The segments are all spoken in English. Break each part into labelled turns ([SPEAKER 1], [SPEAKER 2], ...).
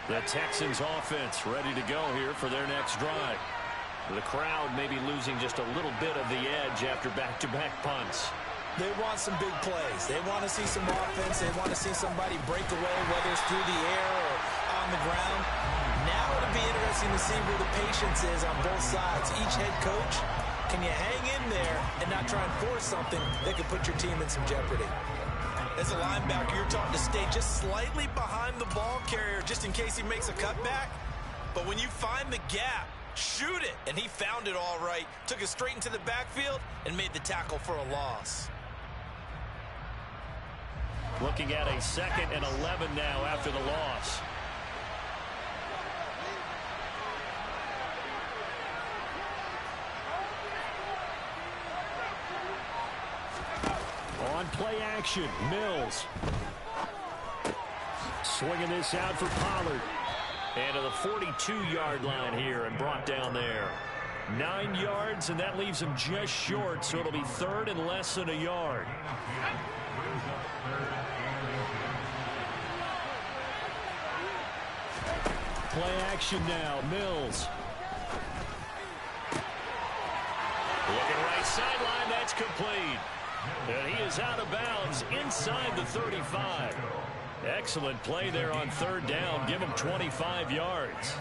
[SPEAKER 1] The Texans offense ready to go here for their next drive. The crowd may be losing just a little bit of the edge after back-to-back punts.
[SPEAKER 2] They want some big plays. They want to see some offense. They want to see somebody break away, whether it's through the air or on the ground. Now it'll be interesting to see where the patience is on both sides. Each head coach, can you hang in there and not try and force something that could put your team in some jeopardy? As a linebacker, you're taught to stay just slightly behind the ball carrier just in case he makes a cutback. But when you find the gap, shoot it. And he found it all right. Took it straight into the backfield and made the tackle for a loss.
[SPEAKER 1] Looking at a 2nd and 11 now after the loss. On play action, Mills. Swinging this out for Pollard. And to the 42-yard line here and brought down there. 9 yards, and that leaves him just short, so it'll be 3rd and less than a yard. Play action now, Mills. Looking right sideline, that's complete. And he is out of bounds inside the 35. Excellent play there on 3rd down. Give him 25 yards.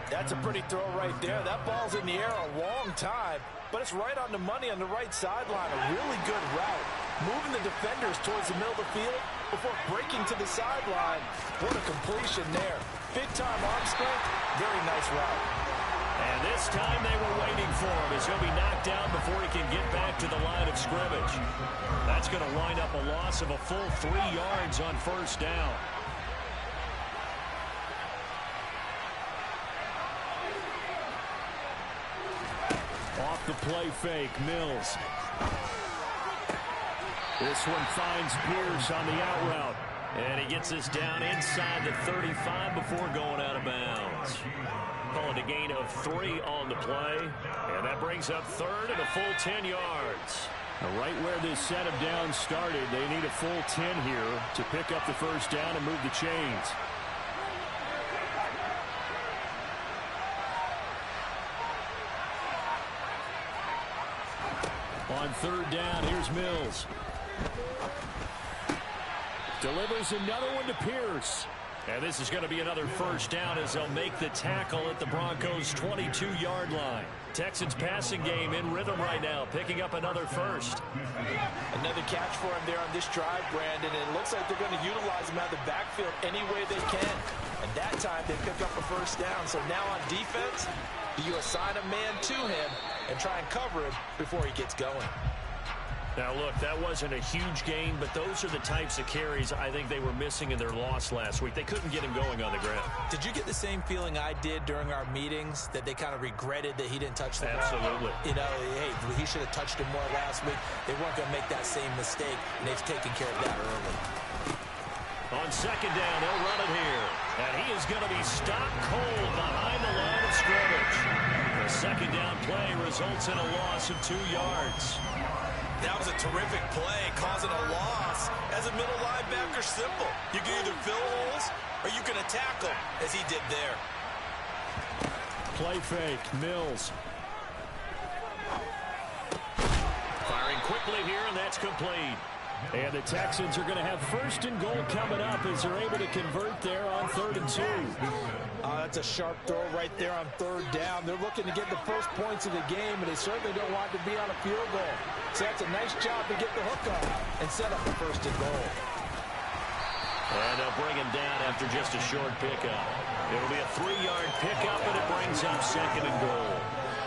[SPEAKER 2] That's a pretty throw right there. That ball's in the air a long time, but it's right on the money on the right sideline. A really good route. Moving the defenders towards the middle of the field before breaking to the sideline. What a completion there. Big-time arm strength. Very nice route.
[SPEAKER 1] And this time they were waiting for him as he'll be knocked down before he can get back to the line of scrimmage. That's going to wind up a loss of a full 3 yards on 1st down. Off the play fake, Mills. This one finds Pierce on the out route. And he gets this down inside the 35 before going out of bounds. Call it a gain of 3 on the play. And that brings up 3rd and a full 10 yards. Right where this set of downs started, they need a full 10 here to pick up the 1st down and move the chains. On 3rd down, here's Mills. Delivers another one to Pierce. And this is going to be another 1st down as they'll make the tackle at the Broncos' 22-yard line. Texans passing game in rhythm right now, picking up another 1st.
[SPEAKER 2] Another catch for him there on this drive, Brandon. And it looks like they're going to utilize him out of the backfield any way they can. And that time they pick up a 1st down. So now on defense, do you assign a man to him and try and cover him before he gets going?
[SPEAKER 1] Now, look, that wasn't a huge gain, but those are the types of carries I think they were missing in their loss last week. They couldn't get him going on the ground.
[SPEAKER 2] Did you get the same feeling I did during our meetings, that they kind of regretted that he didn't touch the ball?
[SPEAKER 1] Absolutely.
[SPEAKER 2] You know, hey, he should have touched him more last week. They weren't going to make that same mistake, and they've taken care of that early.
[SPEAKER 1] On 2nd down, they'll run it here. And he is going to be stopped cold behind the line of scrimmage. The 2nd down play results in a loss of 2 yards.
[SPEAKER 2] That was a terrific play, causing a loss. As a middle linebacker, simple. You can either fill holes or you can attack them, as he did there.
[SPEAKER 1] Play fake, Mills. Firing quickly here, and that's complete. And the Texans are going to have 1st and goal coming up as they're able to convert there on 3rd and 2.
[SPEAKER 2] That's a sharp throw right there on 3rd down. They're looking to get the first points of the game, and they certainly don't want to be on a field goal. So that's a nice job to get the hook up and set up the 1st and goal.
[SPEAKER 1] And they'll bring him down after just a short pickup. It'll be a 3-yard pickup, and it brings up 2nd and goal.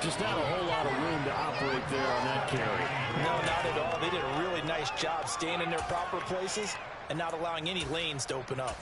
[SPEAKER 1] Just not a whole lot of room to operate there on that carry.
[SPEAKER 2] No, not at all. They did a really nice job staying in their proper places and not allowing any lanes to open up.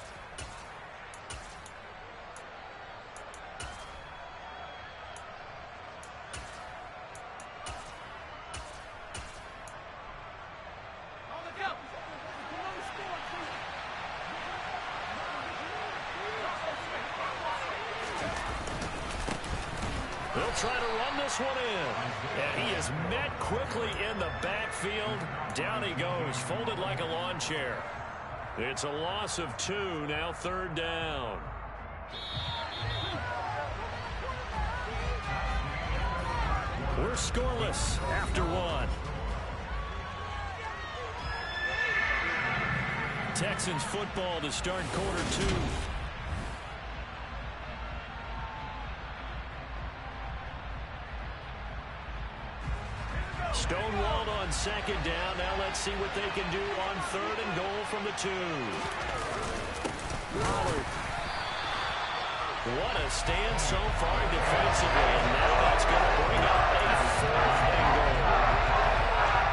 [SPEAKER 1] They'll try to run this one in. And he is met quickly in the backfield. Down he goes, folded like a lawn chair. It's a loss of 2, now 3rd down. We're scoreless after one. Texans football to start quarter two. Stonewalled on second down. Now let's see what they can do on third and goal from the 2. Pollard. What a stand so far defensively, and now that's going to bring up a 4th and goal.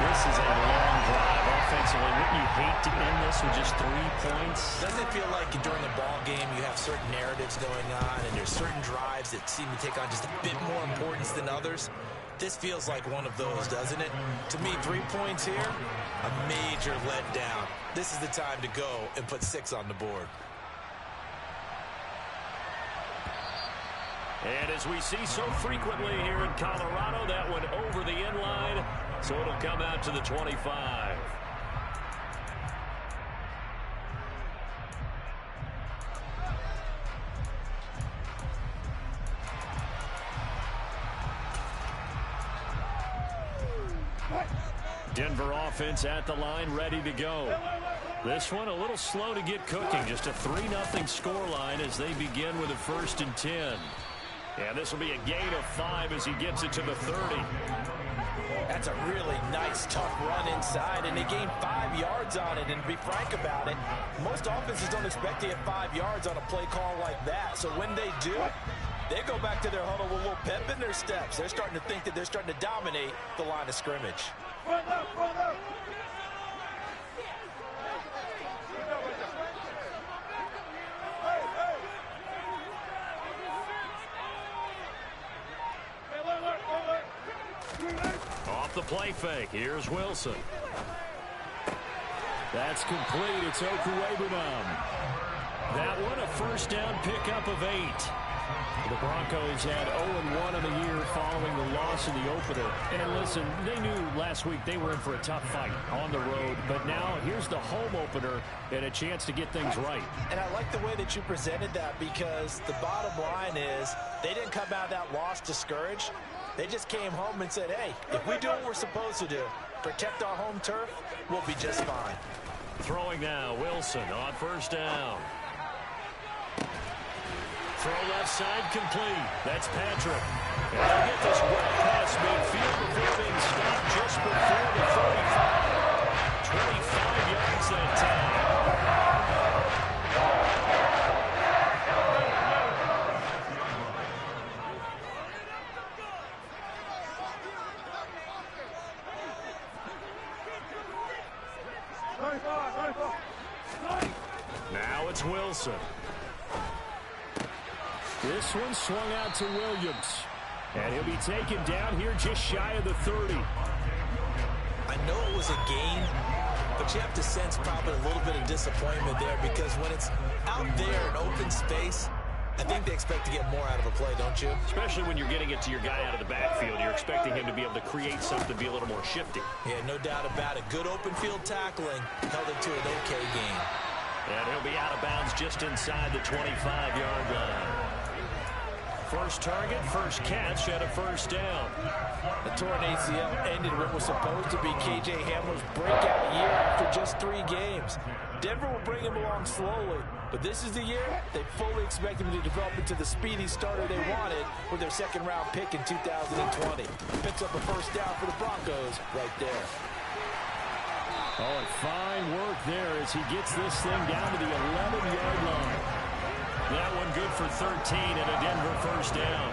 [SPEAKER 1] This is a long drive offensively. Wouldn't you hate to end this with just 3 points?
[SPEAKER 2] Doesn't it feel like during the ball game you have certain narratives going on and there's certain drives that seem to take on just a bit more importance than others? This feels like one of those, doesn't it? To me, 3 points here, a major letdown. This is the time to go and put 6 on the board.
[SPEAKER 1] And as we see so frequently here in Colorado, that one over the end line, so it'll come out to the 25. Denver offense at the line, ready to go. This one a little slow to get cooking. Just a 3-0 scoreline as they begin with a 1st and 10. And this will be a gain of 5 as he gets it to the 30.
[SPEAKER 2] That's a really nice, tough run inside, and they gained 5 yards on it. And to be frank about it, most offenses don't expect to get 5 yards on a play call like that. So when they do, they go back to their huddle with a little pep in their steps. They're starting to think that they're starting to dominate the line of scrimmage.
[SPEAKER 1] Off the play fake. Here's Wilson. That's complete. It's Okuwebunam. That one a 1st down pickup of 8. The Broncos had 0-1 in the year following the loss in the opener. And listen, they knew last week they were in for a tough fight on the road. But now here's the home opener and a chance to get things right.
[SPEAKER 2] And I like the way that you presented that, because the bottom line is they didn't come out of that loss discouraged. They just came home and said, hey, if we do what we're supposed to do, protect our home turf, we'll be just fine.
[SPEAKER 1] Throwing now, Wilson on 1st down. Throw left side complete. That's Patrick. And they'll get this wet pass midfield before being stopped just before the 35. 25 yards that time. Now it's Wilson. This one swung out to Williams. And he'll be taken down here just shy of the 30.
[SPEAKER 2] I know it was a gain, but you have to sense probably a little bit of disappointment there, because when it's out there in open space, I think they expect to get more out of a play, don't you?
[SPEAKER 1] Especially when you're getting it to your guy out of the backfield. You're expecting him to be able to create something, be a little more shifty.
[SPEAKER 2] Yeah, no doubt about it. Good open field tackling held it to an okay gain.
[SPEAKER 1] And he'll be out of bounds just inside the 25-yard line. First target, first catch at a 1st down.
[SPEAKER 2] The torn ACL ended what was supposed to be KJ Hamler's breakout year after just 3 games. Denver will bring him along slowly, but this is the year they fully expect him to develop into the speedy starter they wanted with their 2nd-round pick in 2020. Picks up a 1st down for the Broncos right there.
[SPEAKER 1] Oh, and fine work there as he gets this thing down to the 11-yard line. That one good for 13 and a Denver 1st down.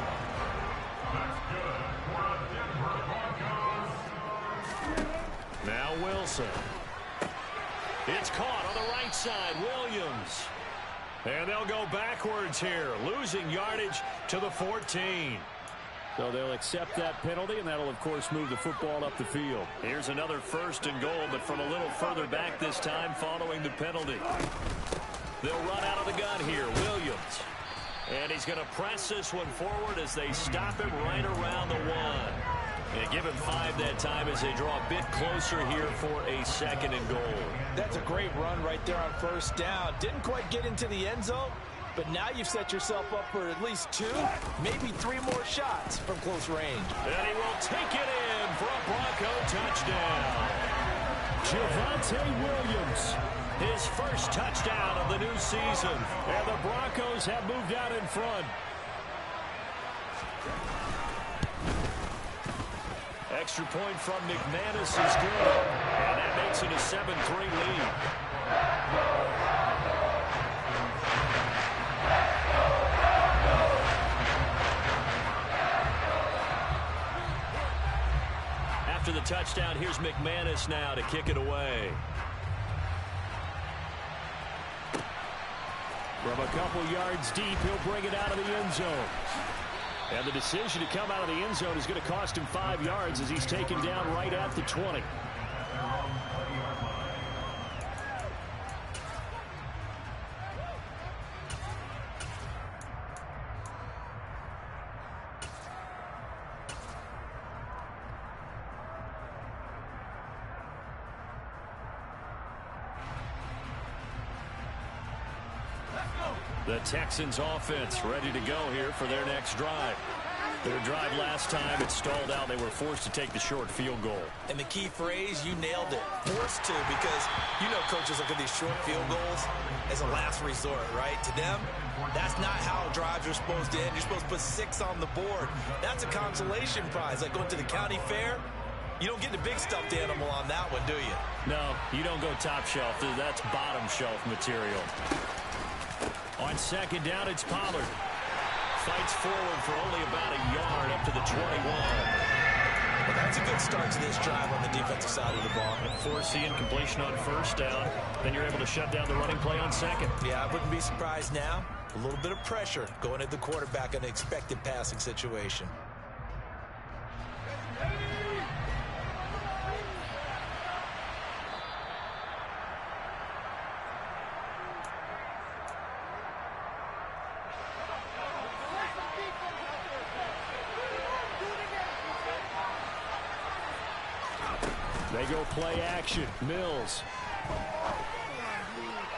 [SPEAKER 1] Now Wilson. It's caught on the right side. Williams. And they'll go backwards here, losing yardage to the 14. So they'll accept that penalty, and that'll, of course, move the football up the field. Here's another 1st and goal, but from a little further back this time following the penalty. They'll run out of the gun here. Williams. And he's going to press this one forward as they stop him right around the 1. And give him 5 that time as they draw a bit closer here for a 2nd and goal.
[SPEAKER 2] That's a great run right there on 1st down. Didn't quite get into the end zone, But now you've set yourself up for at least 2, maybe 3 more shots from close range.
[SPEAKER 1] And he will take it in for a Bronco touchdown.
[SPEAKER 3] Javonte Williams.
[SPEAKER 1] His first touchdown of the new season.
[SPEAKER 3] And the Broncos have moved out in front.
[SPEAKER 1] Extra point from McManus is good. And that makes it a 7-3 lead. After the touchdown, here's McManus now to kick it away.
[SPEAKER 3] From a couple yards deep, he'll bring it out of the end zone. And the decision to come out of the end zone is going to cost him 5 yards as he's taken down right at the 20.
[SPEAKER 1] The Texans offense ready to go here for their next drive. Their drive last time, it stalled out. They were forced to take the short field goal.
[SPEAKER 2] And the key phrase, you nailed it. Forced to, because you know coaches look at these short field goals as a last resort, right? To them, that's not how drives are supposed to end. You're supposed to put 6 on the board. That's a consolation prize, like going to the county fair. You don't get the big stuffed animal on that one, do you?
[SPEAKER 1] No, you don't go top shelf. That's bottom shelf material. On second down, it's Pollard. Fights forward for only about a yard up to the 21.
[SPEAKER 2] Well, that's a good start to this drive on the defensive side of the ball.
[SPEAKER 1] Force the incompletion on first down. Then you're able to shut down the running play on second.
[SPEAKER 2] Yeah, I wouldn't be surprised now. A little bit of pressure going at the quarterback in an expected passing situation.
[SPEAKER 3] They go play action. Mills.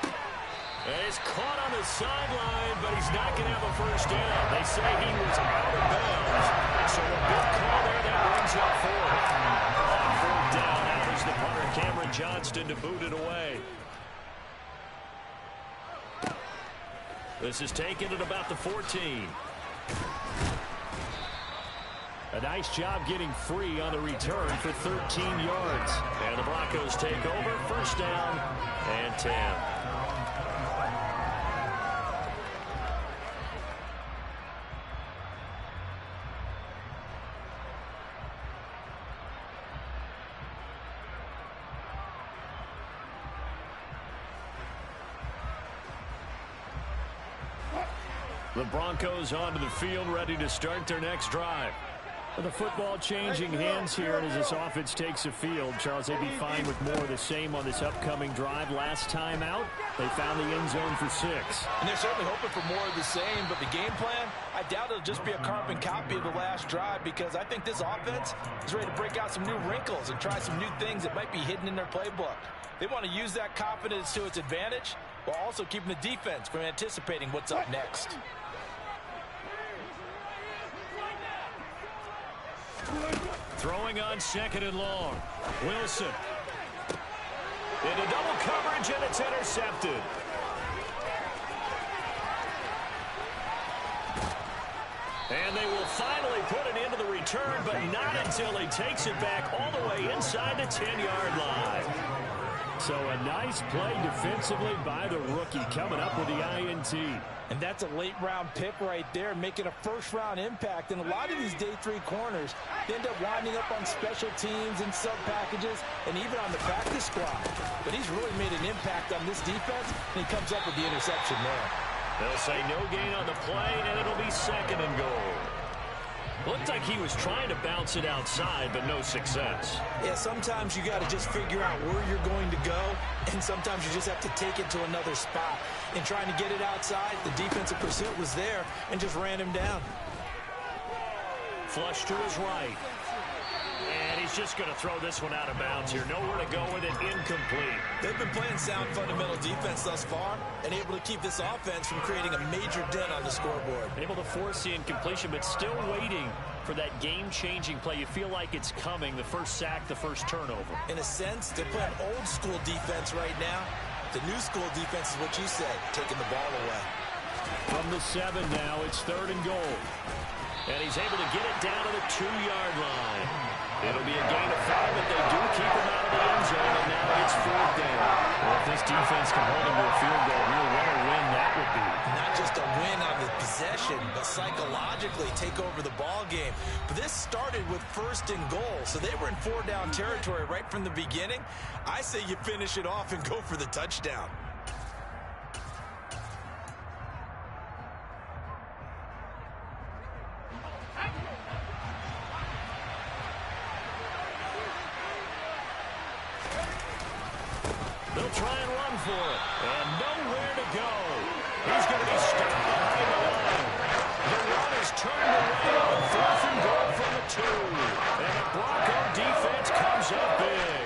[SPEAKER 1] And he's caught on the sideline, but he's not going to have a first down. They say he was out of bounds. So a big call there that brings up 4. On 4th down, now is the punter, Cameron Johnston, to boot it away. This is taken at about the 14.
[SPEAKER 3] A nice job getting free on the return for 13 yards.
[SPEAKER 1] And the Broncos take over, first down and 10. The Broncos onto the field, ready to start their next drive.
[SPEAKER 3] The football changing hands here, and as this offense takes the field, Charles, they'd be fine with more of the same on this upcoming drive. Last time out, they found the end zone for 6.
[SPEAKER 4] And they're certainly hoping for more of the same, but the game plan, I doubt it'll just be a carbon copy of the last drive, because I think this offense is ready to break out some new wrinkles and try some new things that might be hidden in their playbook. They want to use that confidence to its advantage, while also keeping the defense from anticipating what's up next.
[SPEAKER 1] Throwing on second and long. Wilson. Into double coverage, and it's intercepted. And they will finally put it into the return, but not until he takes it back all the way inside the 10-yard line.
[SPEAKER 3] So a nice play defensively by the rookie, coming up with the INT.
[SPEAKER 4] And that's a late-round pick right there, making a first-round impact. And a lot of these day 3 corners, they end up winding up on special teams and sub-packages and even on the practice squad. But he's really made an impact on this defense, and he comes up with the interception there.
[SPEAKER 1] They'll say no gain on the play, and it'll be second and goal. Looked like he was trying to bounce it outside, but no success.
[SPEAKER 2] Yeah, sometimes you got to just figure out where you're going to go, and sometimes you just have to take it to another spot. In trying to get it outside, the defensive pursuit was there and just ran him down.
[SPEAKER 1] Flush to his right. And he's he's just going to throw this one out of bounds here. Nowhere to go with it. Incomplete.
[SPEAKER 2] They've been playing sound fundamental defense thus far and able to keep this offense from creating a major dent on the scoreboard.
[SPEAKER 3] Able to force the incompletion, but still waiting for that game-changing play. You feel like it's coming, the first sack, the first turnover.
[SPEAKER 2] In a sense, they're playing old-school defense right now. The new-school defense is what you said, taking the ball away.
[SPEAKER 3] From the 7 now, it's 3rd and goal.
[SPEAKER 1] And he's able to get it down to the 2-yard line. It'll be a gain of 5, but they do keep him out of the end zone, and now it's 4th down. Well, if this defense can hold him to a field goal here, what a win that would be.
[SPEAKER 2] Not just a win on the possession, but psychologically take over the ball game. But this started with 1st and goal, so they were in 4-down territory right from the beginning. I say you finish it off and go for the touchdown.
[SPEAKER 1] They'll try and run for it. And nowhere to go. He's going to be stuck behind the line. The run is turned away on 4th and goal from the 2. And the Bronco defense comes up big.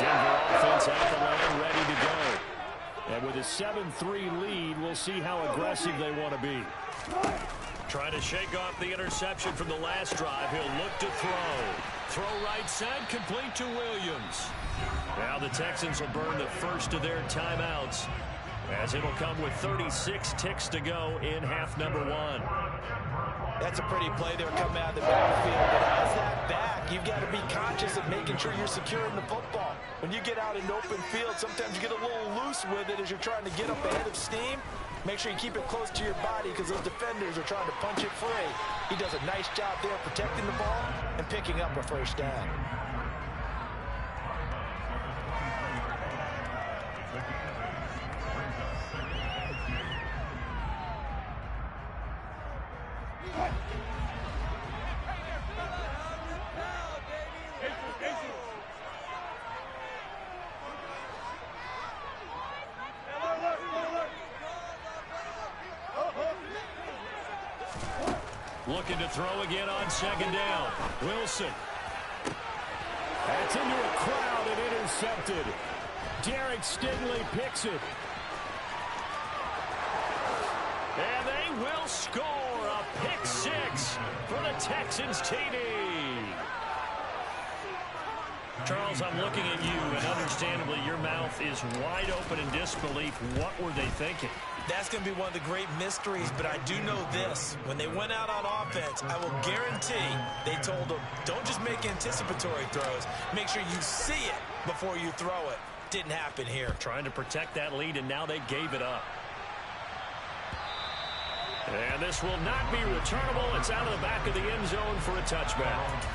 [SPEAKER 3] Denver offense at the line, ready to go. And with a 7-3 lead, we'll see how aggressive they want to be.
[SPEAKER 1] Trying to shake off the interception from the last drive. He'll look to throw. Throw right side, complete to Williams. Now the Texans will burn the first of their timeouts, as it'll come with 36 ticks to go in half number 1.
[SPEAKER 4] That's a pretty play there coming out of the backfield. But as that back, you've got to be conscious of making sure you're securing the football. When you get out in open field, sometimes you get a little loose with it as you're trying to get up ahead of steam. Make sure you keep it close to your body because those defenders are trying to punch it free. He does a nice job there protecting the ball and picking up a first down.
[SPEAKER 1] Looking to throw again on 2nd down. Wilson.
[SPEAKER 3] That's into a crowd and intercepted. Derek Stingley picks it.
[SPEAKER 1] And they will score a pick 6 for the Texans TD. Charles, I'm looking at you, and understandably your mouth is wide open in disbelief. What were they thinking?
[SPEAKER 2] That's going to be one of the great mysteries, but I do know this. When they went out on offense, I will guarantee they told them, don't just make anticipatory throws. Make sure you see it before you throw it. Didn't happen here.
[SPEAKER 1] Trying to protect that lead, and now they gave it up. And this will not be returnable. It's out of the back of the end zone for a touchback.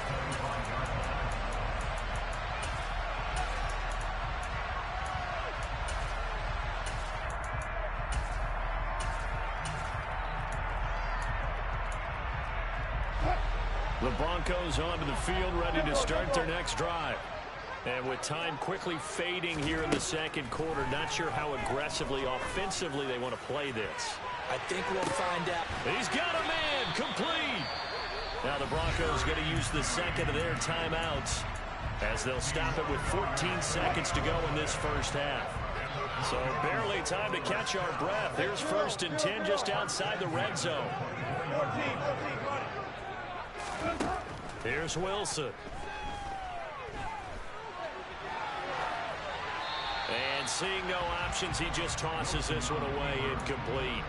[SPEAKER 1] The Broncos onto the field, ready to start their next drive. And with time quickly fading here in the 2nd quarter, not sure how aggressively, offensively they want to play this.
[SPEAKER 2] I think we'll find out.
[SPEAKER 1] He's got a man, complete. Now the Broncos going to use the 2nd of their timeouts, as they'll stop it with 14 seconds to go in this first half. So barely time to catch our breath. Here's 1st and 10 just outside the red zone. Here's Wilson. And seeing no options, he just tosses this one away, incomplete.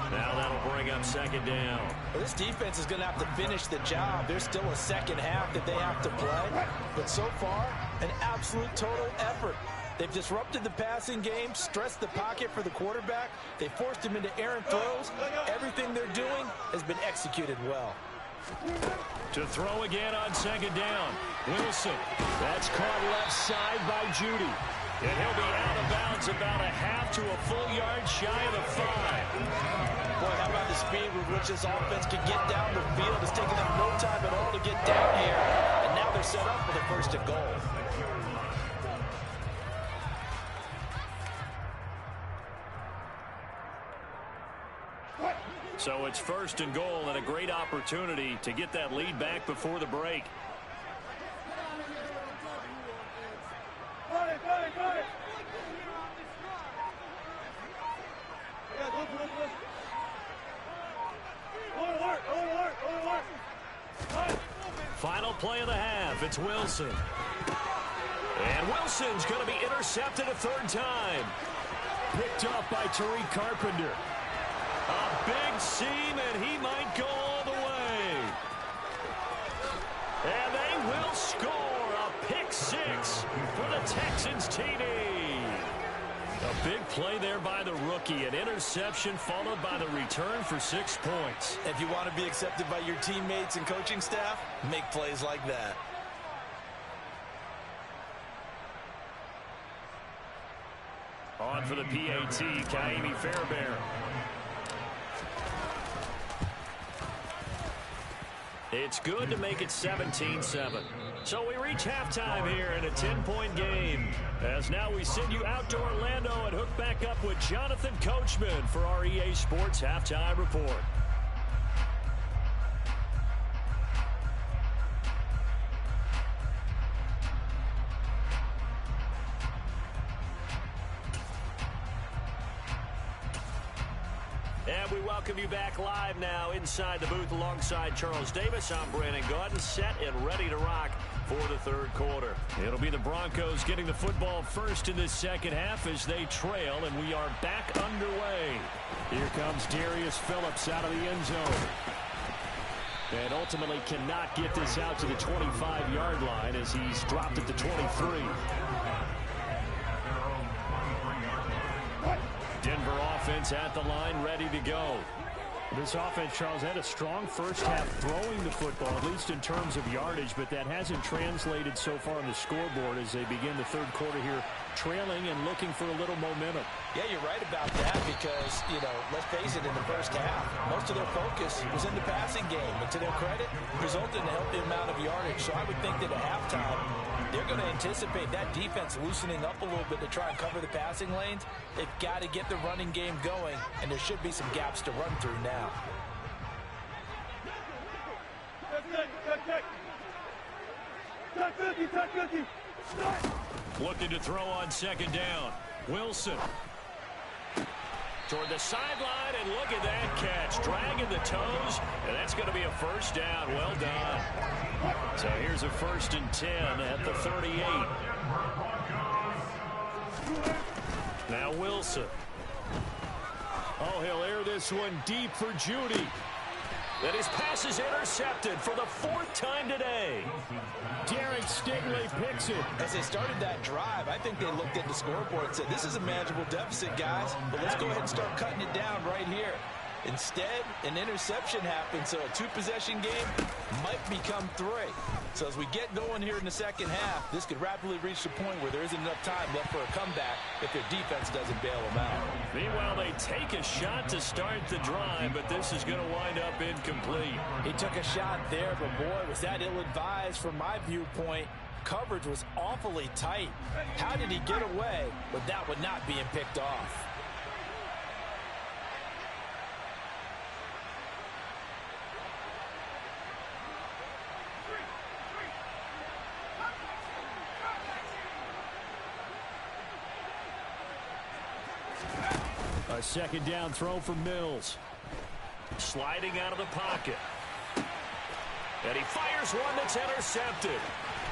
[SPEAKER 1] Now that'll bring up 2nd down.
[SPEAKER 4] Well, this defense is going to have to finish the job. There's still a second half that they have to play. But so far, an absolute total effort. They've disrupted the passing game, stressed the pocket for the quarterback. They forced him into errant throws. Everything they're doing has been executed well.
[SPEAKER 1] To throw again on 2nd down. Wilson. That's caught left side by Judy. And he'll be out of bounds about a half to a full yard shy of the 5.
[SPEAKER 4] Boy, how about the speed with which this offense can get down the field? It's taken them no time at all to get down here. And now they're set up for the 1st and goal.
[SPEAKER 1] So it's 1st and goal and a great opportunity to get that lead back before the break. Final play of the half. It's Wilson. And Wilson's going to be intercepted a 3rd time.
[SPEAKER 3] Picked off by Tariq Carpenter.
[SPEAKER 1] A big seam, and he might go all the way. And they will score a pick 6 for the Texans TD. A big play there by the rookie. An interception followed by the return for 6 points.
[SPEAKER 2] If you want to be accepted by your teammates and coaching staff, make plays like that.
[SPEAKER 1] On for the PAT, Kaimi Fairbairn. It's good to make it 17-7. So we reach halftime here in a 10-point game. As now we send you out to Orlando and hook back up with Jonathan Coachman for our EA Sports Halftime Report. And we welcome you back live now inside the booth alongside Charles Davis. I'm Brandon Gaudin, set and ready to rock for the 3rd quarter. It'll be the Broncos getting the football first in this 2nd half as they trail, and we are back underway.
[SPEAKER 3] Here comes Darius Phillips out of the end zone. And ultimately cannot get this out to the 25-yard line as he's dropped at the 23. Denver offense at the line, ready to go. This offense, Charles, had a strong first half throwing the football, at least in terms of yardage, but that hasn't translated so far on the scoreboard as they begin the 3rd quarter here, trailing and looking for a little momentum.
[SPEAKER 4] Yeah, you're right about that because, let's face it, in the first half, most of their focus was in the passing game. But to their credit, resulted in a healthy amount of yardage. So I would think that at halftime, they're going to anticipate that defense loosening up a little bit to try and cover the passing lanes. They've got to get the running game going, and there should be some gaps to run through now.
[SPEAKER 1] Looking to throw on 2nd down. Wilson toward the sideline, and look at that catch. Dragging the toes, and that's going to be a 1st down. Well done. So here's a 1st and 10 at the 38. Now Wilson.
[SPEAKER 3] Oh, he'll air this one deep for Judy.
[SPEAKER 1] And his pass is intercepted for the 4th time today.
[SPEAKER 3] Derek Stingley picks it.
[SPEAKER 4] As they started that drive, I think they looked at the scoreboard and said, this is a manageable deficit, guys, but let's go ahead and start cutting it down right here. Instead, an interception happened, so a 2-possession game might become 3. So as we get going here in the 2nd half, this could rapidly reach the point where there isn't enough time left for a comeback if their defense doesn't bail them out.
[SPEAKER 1] Meanwhile, they take a shot to start the drive, but this is going to wind up incomplete.
[SPEAKER 4] He took a shot there, but boy, was that ill-advised from my viewpoint. Coverage was awfully tight. How did he get away with that one not being picked off?
[SPEAKER 3] A 2nd down throw for Mills.
[SPEAKER 1] Sliding out of the pocket. And he fires one that's intercepted.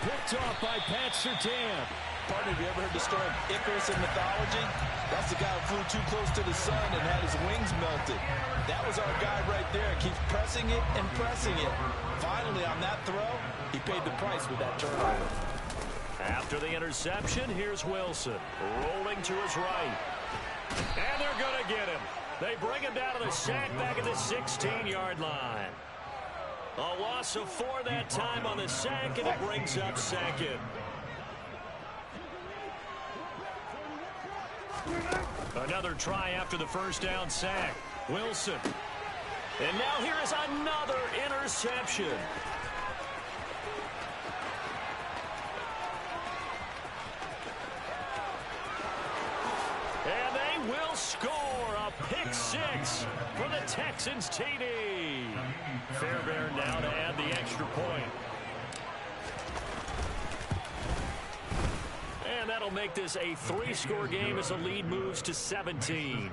[SPEAKER 3] Picked off by Pat Surtain.
[SPEAKER 4] Partner, have you ever heard the story of Icarus in mythology? That's the guy who flew too close to the sun and had his wings melted. That was our guy right there. Keeps pressing it and pressing it. Finally, on that throw, he paid the price with that turnover.
[SPEAKER 1] After the interception, here's Wilson. Rolling to his right. And they're going to get him. They bring him down to the sack back at the 16-yard line. A loss of 4 that time on the sack, and it brings up 2nd. Another try after the 1st down sack. Wilson. And now here is another interception. And they will score a pick six for the Texans TD. Fairbairn now to add the extra point. And that'll make this a 3-score game as the lead moves to 17.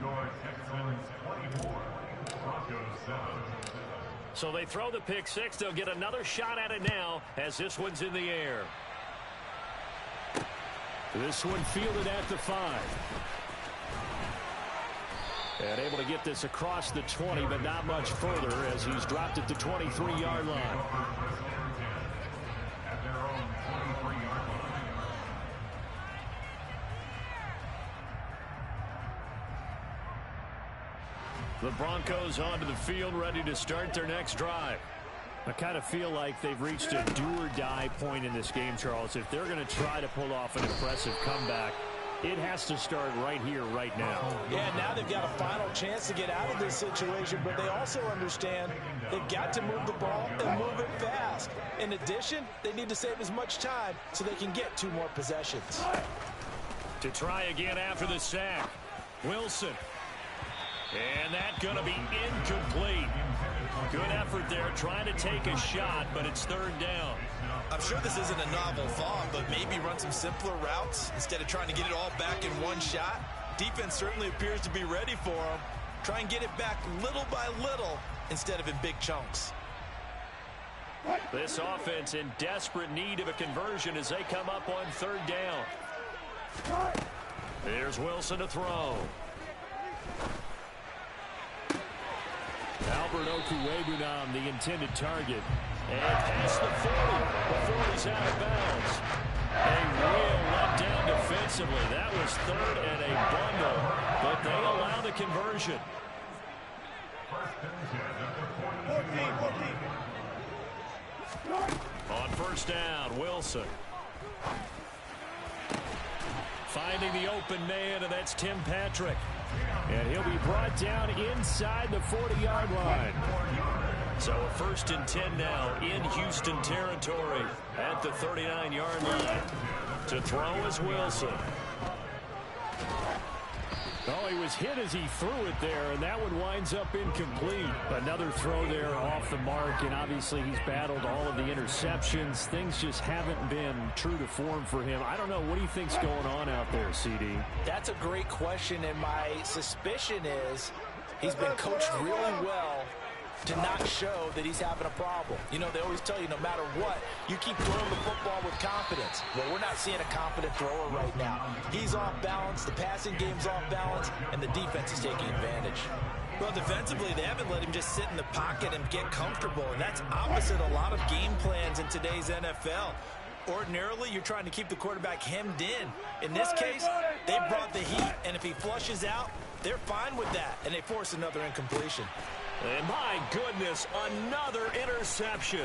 [SPEAKER 1] So they throw the pick six. They'll get another shot at it now as this one's in the air.
[SPEAKER 3] This one fielded at the 5. And able to get this across the 20, but not much further as he's dropped at the 23-yard line.
[SPEAKER 1] The Broncos onto the field, ready to start their next drive.
[SPEAKER 3] I kind of feel like they've reached a do-or-die point in this game, Charles. If they're going to try to pull off an impressive comeback, it has to start right here, right now.
[SPEAKER 2] Yeah, now they've got a final chance to get out of this situation, but they also understand they've got to move the ball and move it fast. In addition, they need to save as much time so they can get 2 more possessions.
[SPEAKER 1] To try again after the sack, Wilson. And that's going to be incomplete. Good effort there, trying to take a shot, but it's 3rd down.
[SPEAKER 2] I'm sure this isn't a novel thought, but maybe run some simpler routes instead of trying to get it all back in one shot. Defense certainly appears to be ready for them. Try and get it back little by little instead of in big chunks.
[SPEAKER 1] This offense in desperate need of a conversion as they come up on 3rd down. Here's Wilson to throw.
[SPEAKER 3] Albert Okuwebunam, the intended target.
[SPEAKER 1] And past the 40 before he's out of bounds. A real letdown defensively. That was 3rd and a bundle, but they allow the conversion. 14. On 1st down, Wilson. Finding the open man, and that's Tim Patrick.
[SPEAKER 3] And he'll be brought down inside the 40-yard line.
[SPEAKER 1] So a 1st and 10 now in Houston territory at the 39-yard line. To throw is Wilson.
[SPEAKER 3] Oh, he was hit as he threw it there, and that one winds up incomplete. Another throw there off the mark, and obviously he's battled all of the interceptions. Things just haven't been true to form for him. I don't know. What do you think's going on out there, CD?
[SPEAKER 2] That's a great question, and my suspicion is he's been coached really well to not show that he's having a problem. You know, they always tell you no matter what, you keep throwing the football with confidence. Well, we're not seeing a confident thrower right now. He's off balance, the passing game's off balance, and the defense is taking advantage. Well, defensively, they haven't let him just sit in the pocket and get comfortable, and that's opposite a lot of game plans in today's NFL. Ordinarily, you're trying to keep the quarterback hemmed in. In this case, they brought the heat, and if he flushes out, they're fine with that, and they force another incompletion.
[SPEAKER 1] And my goodness, another interception.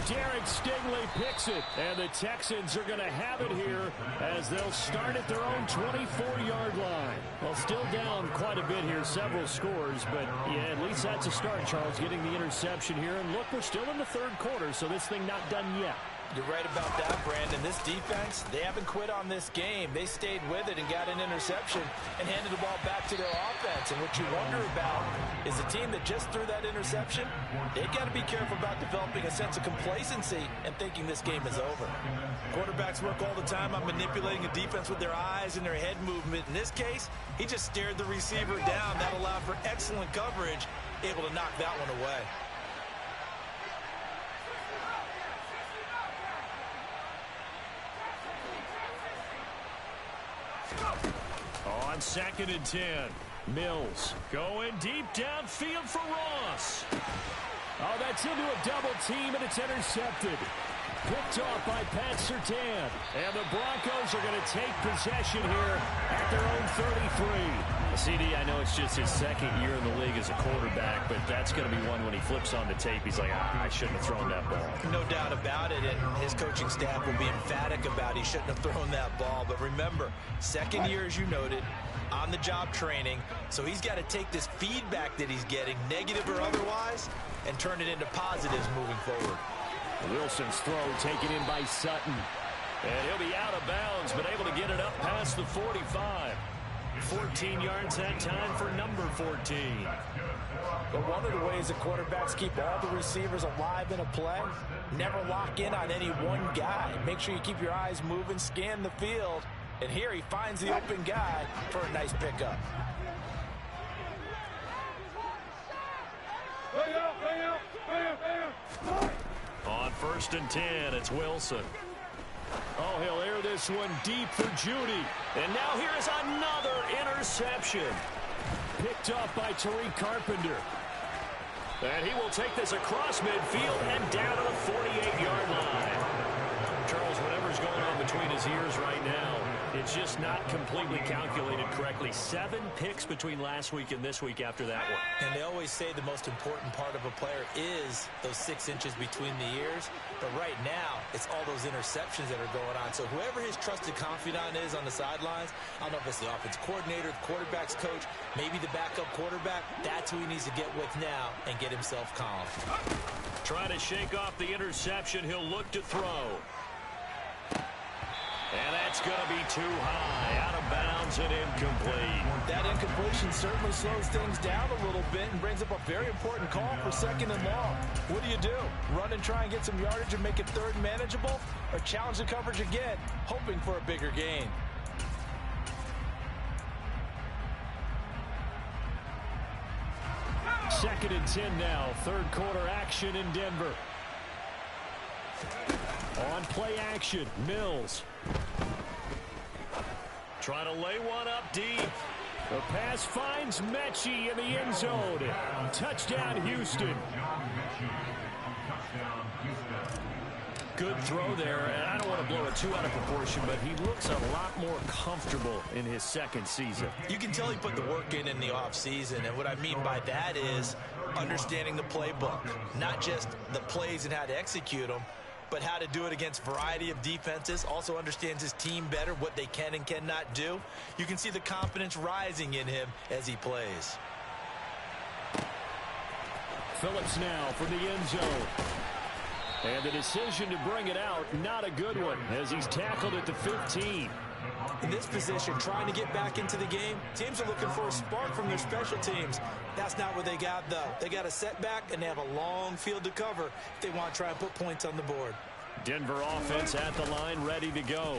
[SPEAKER 3] Derek Stingley picks it, and the Texans are going to have it here as they'll start at their own 24-yard line. Well, still down quite a bit here, several scores, but yeah, at least that's a start, Charles, getting the interception here. And look, we're still in the 3rd quarter, so this thing not done yet.
[SPEAKER 2] You're right about that, Brandon. This defense, they haven't quit on this game. They stayed with it and got an interception and handed the ball back to their offense. And what you wonder about is the team that just threw that interception, they've got to be careful about developing a sense of complacency and thinking this game is over. Quarterbacks work all the time on manipulating a defense with their eyes and their head movement. In this case, he just stared the receiver down. That allowed for excellent coverage, able to knock that one away.
[SPEAKER 1] On 2nd and 10, Mills going deep downfield for Ross.
[SPEAKER 3] Oh, that's into a double team, and it's intercepted. Picked off by Pat Surtain. And the Broncos are going to take possession here at their own 33.
[SPEAKER 1] CD, I know it's just his 2nd year in the league as a quarterback, but that's going to be one when he flips on the tape. He's like, I shouldn't have thrown that ball.
[SPEAKER 2] No doubt about it, and his coaching staff will be emphatic about he shouldn't have thrown that ball. But remember, 2nd year, as you noted, on-the-job training, so he's got to take this feedback that he's getting, negative or otherwise, and turn it into positives moving forward.
[SPEAKER 3] Wilson's throw taken in by Sutton.
[SPEAKER 1] And he'll be out of bounds, but able to get it up past the 45. 14 yards that time for number 14.
[SPEAKER 4] But one of the ways the quarterbacks keep all the receivers alive in a play, never lock in on any one guy. Make sure you keep your eyes moving, scan the field. And here he finds the open guy for a nice pickup.
[SPEAKER 1] On 1st and 10, it's Wilson.
[SPEAKER 3] Oh, he'll air this one deep for Judy.
[SPEAKER 1] And now here is another interception.
[SPEAKER 3] Picked off by Tariq Carpenter.
[SPEAKER 1] And he will take this across midfield and down to the 48-yard line. Charles, whatever's going on between his ears right now, it's just not completely calculated correctly. 7 picks between last week and this week after that one.
[SPEAKER 2] And they always say the most important part of a player is those 6 inches between the ears. But right now, it's all those interceptions that are going on. So whoever his trusted confidant is on the sidelines, I don't know if it's the offense coordinator, the quarterback's coach, maybe the backup quarterback, that's who he needs to get with now and get himself calm.
[SPEAKER 1] Trying to shake off the interception. He'll look to throw. And that's going to be too high, out of bounds and incomplete.
[SPEAKER 4] That incompletion certainly slows things down a little bit and brings up a very important call for 2nd and long. What do? Run and try and get some yardage and make it 3rd and manageable, or challenge the coverage again, hoping for a bigger gain?
[SPEAKER 3] Second and 10 now. 3rd quarter action in Denver. On play action, Mills.
[SPEAKER 1] Trying to lay one up deep.
[SPEAKER 3] The pass finds Mechie in the end zone. Touchdown, Houston.
[SPEAKER 1] Good throw there, and I don't want to blow it too out of proportion, but he looks a lot more comfortable in his 2nd season.
[SPEAKER 2] You can tell he put the work in the offseason, and what I mean by that is understanding the playbook, not just the plays and how to execute them, but how to do it against a variety of defenses. Also understands his team better, what they can and cannot do. You can see the confidence rising in him as he plays.
[SPEAKER 3] Phillips now from the end zone. And the decision to bring it out, not a good one, as he's tackled at the 15.
[SPEAKER 2] In this position, trying to get back into the game, teams are looking for a spark from their special teams. That's not what they got, though. They got a setback, and they have a long field to cover if they want to try and put points on the board.
[SPEAKER 3] Denver offense at the line, ready to go.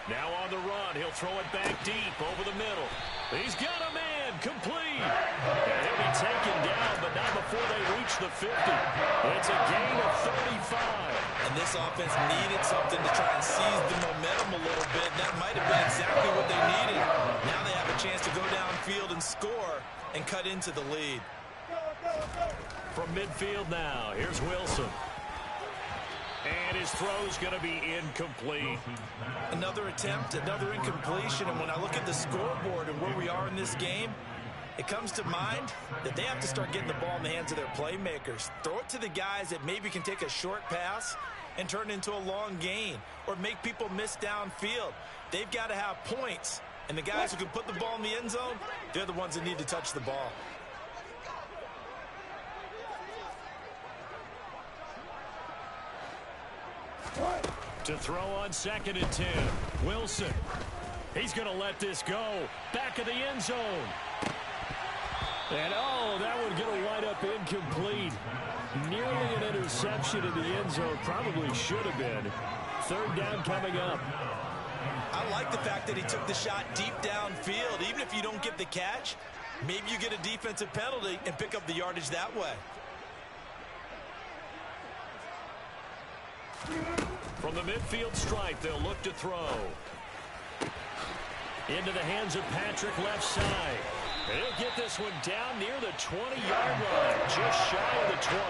[SPEAKER 1] Now on the run, he'll throw it back deep over the middle. He's got a man, complete. And he'll be taken down, but not before they reach the 50. It's a gain of 35.
[SPEAKER 2] And this offense needed something to try and seize the momentum a little bit. That might have been exactly what they needed. Now they have a chance to go downfield and score and cut into the lead.
[SPEAKER 1] From midfield now, here's Wilson. And his throw's going to be incomplete.
[SPEAKER 2] Another attempt, another incompletion. And when I look at the scoreboard and where we are in this game, it comes to mind that they have to start getting the ball in the hands of their playmakers. Throw it to the guys that maybe can take a short pass and turn it into a long gain or make people miss downfield. They've got to have points. And the guys who can put the ball in the end zone, they're the ones that need to touch the ball.
[SPEAKER 1] To throw on 2nd and 10. Wilson. He's going to let this go. Back of the end zone.
[SPEAKER 3] And oh, that one going to wind up incomplete. Nearly an interception in the end zone. Probably should have been. 3rd down coming up.
[SPEAKER 2] I like the fact that he took the shot deep downfield. Even if you don't get the catch, maybe you get a defensive penalty and pick up the yardage that way.
[SPEAKER 1] From the midfield stripe, they'll look to throw. Into the hands of Patrick left side. And he'll get this one down near the 20-yard line, just shy of the 20.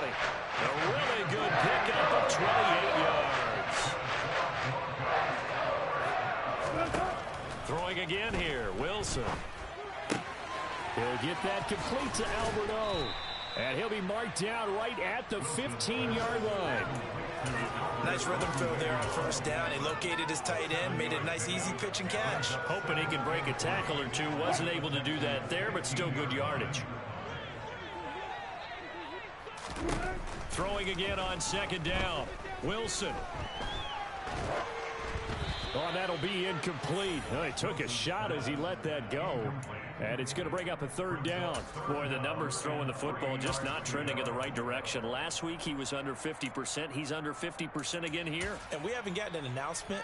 [SPEAKER 1] A really good pickup of 28 yards. Throwing again here, Wilson.
[SPEAKER 3] He'll get that complete to Albert O. And he'll be marked down right at the 15-yard line.
[SPEAKER 2] Nice rhythm throw there on 1st down. He located his tight end, made it a nice easy pitch and catch.
[SPEAKER 1] Hoping he can break a tackle or two. Wasn't able to do that there, but still good yardage. Throwing again on 2nd down. Wilson.
[SPEAKER 3] Oh, that'll be incomplete. Oh, he took a shot as he let that go. And it's going to bring up a third down.
[SPEAKER 1] Boy, the numbers throwing the football just not trending in the right direction. Last week he was under 50%. He's under 50% again here.
[SPEAKER 2] And we haven't gotten an announcement,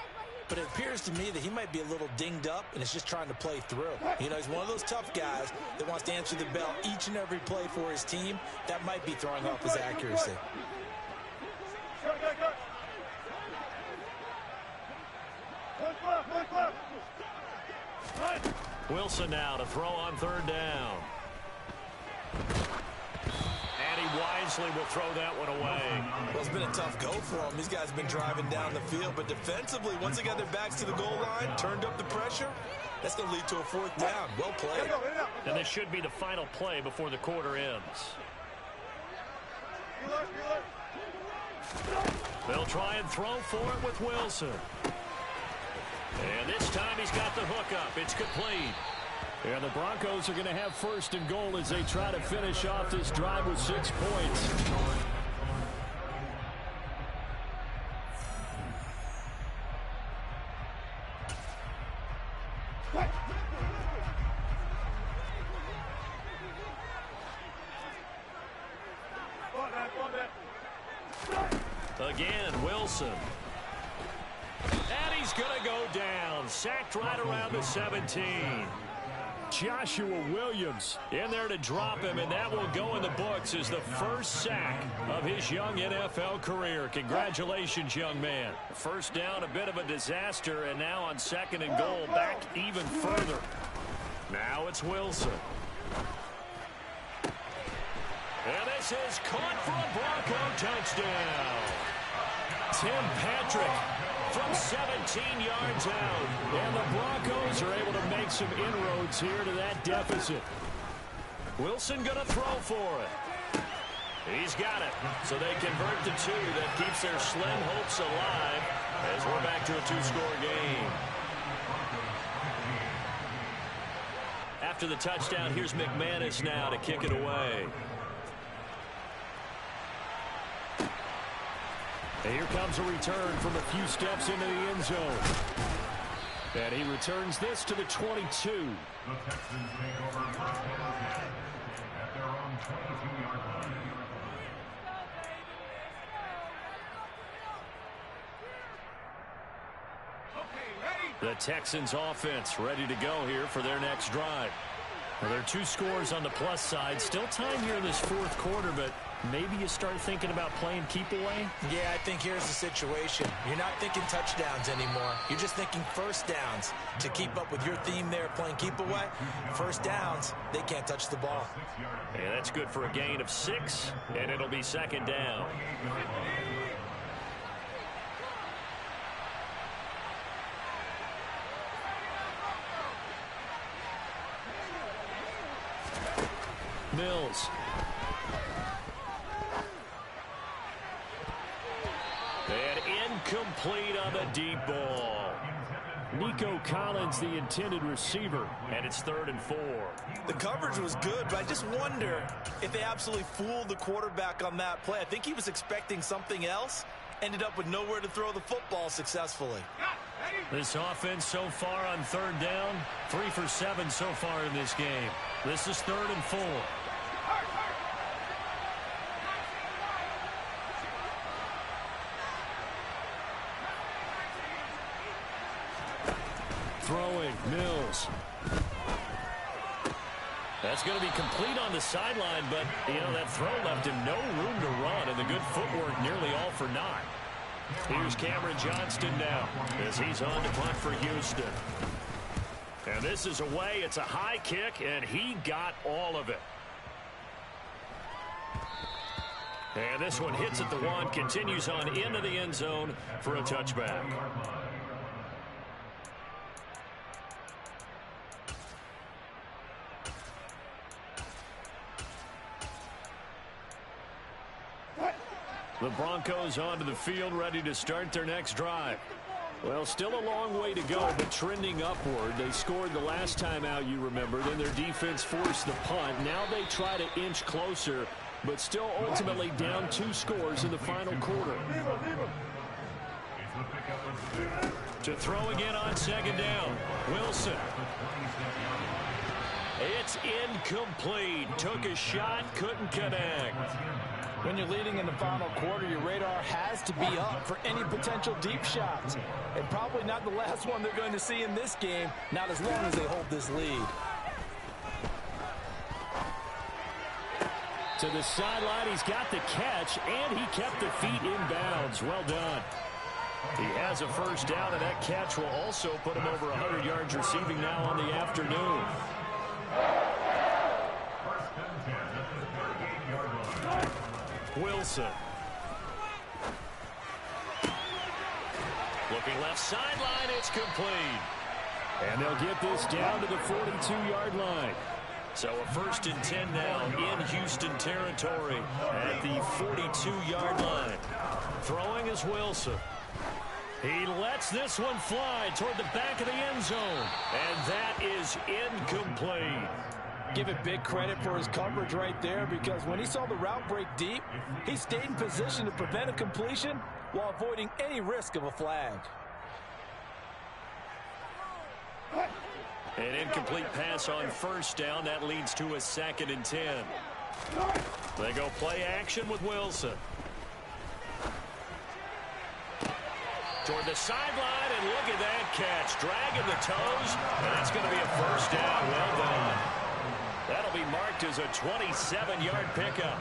[SPEAKER 2] but it appears to me that he might be a little dinged up and is just trying to play through. You know, he's one of those tough guys that wants to answer the bell each and every play for his team. That might be throwing off his accuracy.
[SPEAKER 1] Wilson now to throw on third down. And he wisely will throw that one away.
[SPEAKER 2] Well, it's been a tough go for him. These guys have been driving down the field, but defensively, once they got their backs to the goal line, turned up the pressure, that's going to lead to a fourth down. Well played.
[SPEAKER 1] And this should be the final play before the quarter ends. They'll try and throw for it with Wilson. And this time he's got the hook up. It's complete.
[SPEAKER 3] And the Broncos are going to have first and goal as they try to finish off this drive with 6 points.
[SPEAKER 1] Again, Wilson. And he's going to go down. Sacked right around the 17.
[SPEAKER 3] Joshua Williams in there to drop him, and that will go in the books as the first sack of his young NFL career. Congratulations, young man.
[SPEAKER 1] First down, a bit of a disaster, and now on second and goal, back even further. Now it's Wilson. And this is caught for a Bronco touchdown. Tim Patrick from 17 yards out.
[SPEAKER 3] And the Broncos are able to make some inroads here to that deficit.
[SPEAKER 1] Wilson going to throw for it. He's got it. So they convert to 2. That keeps their slim hopes alive as we're back to a 2-score game. After the touchdown, here's McManus now to kick it away.
[SPEAKER 3] And here comes a return from a few steps into the end zone. And he returns this to the 22.
[SPEAKER 5] The Texans take over at their own 22-yard line.
[SPEAKER 1] The Texans offense ready to go here for their next drive.
[SPEAKER 3] Well, there are 2 scores on the plus side. Still time here in this fourth quarter, but maybe you start thinking about playing keep away?
[SPEAKER 2] Yeah, I think here's the situation. You're not thinking touchdowns anymore. You're just thinking first downs. To keep up with your theme there, playing keep away, first downs, they can't touch the ball.
[SPEAKER 1] And that's good for a gain of 6, and it'll be second down.
[SPEAKER 3] Mills.
[SPEAKER 1] And incomplete on the deep ball.
[SPEAKER 3] Nico Collins, the intended receiver.
[SPEAKER 1] And it's 3rd and 4.
[SPEAKER 2] The coverage was good, but I just wonder if they absolutely fooled the quarterback on that play. I think he was expecting something else. Ended up with nowhere to throw the football successfully.
[SPEAKER 1] This offense so far on 3rd down, 3 for 7 so far in this game. This is 3rd and 4.
[SPEAKER 3] Throwing, Mills.
[SPEAKER 1] That's going to be complete on the sideline, but, you know, that throw left him no room to run, and the good footwork nearly all for naught. Here's Cameron Johnston now as he's on to punt for Houston. And this is away. It's a high kick, and he got all of it. And this one hits at the 1, continues on into the end zone for a touchback. The Broncos onto the field, ready to start their next drive.
[SPEAKER 3] Well, still a long way to go, but trending upward. They scored the last time out, you remember. Then their defense forced the punt. Now they try to inch closer, but still ultimately down 2 scores in the final quarter.
[SPEAKER 1] To
[SPEAKER 3] To throw again on second down. Wilson. It's incomplete. Took a shot, couldn't connect.
[SPEAKER 4] When you're leading in the final quarter, your radar has to be up for any potential deep shots. And probably not the last one they're going to see in this game, not as long as they hold this lead.
[SPEAKER 3] To the sideline, he's got the catch, and he kept the feet in bounds. Well done. He has a first down, and that catch will also put him over 100 yards receiving now on the afternoon. Wilson. Looking left sideline, it's complete. And they'll get this down to the 42-yard line. So a 1st and 10 now in Houston territory at the 42-yard line. Throwing is Wilson. He lets this one fly toward the back of the end zone. And that is incomplete.
[SPEAKER 4] Give it big credit for his coverage right there, because when he saw the route break deep, he stayed in position to prevent a completion while avoiding any risk of a flag.
[SPEAKER 3] An incomplete pass on first down. That leads to a 2nd and 10. They go play action with Wilson. Toward the sideline, and look at that catch. Dragging the toes, and that's going to be a first down. Well done. That'll be marked as a 27-yard pickup.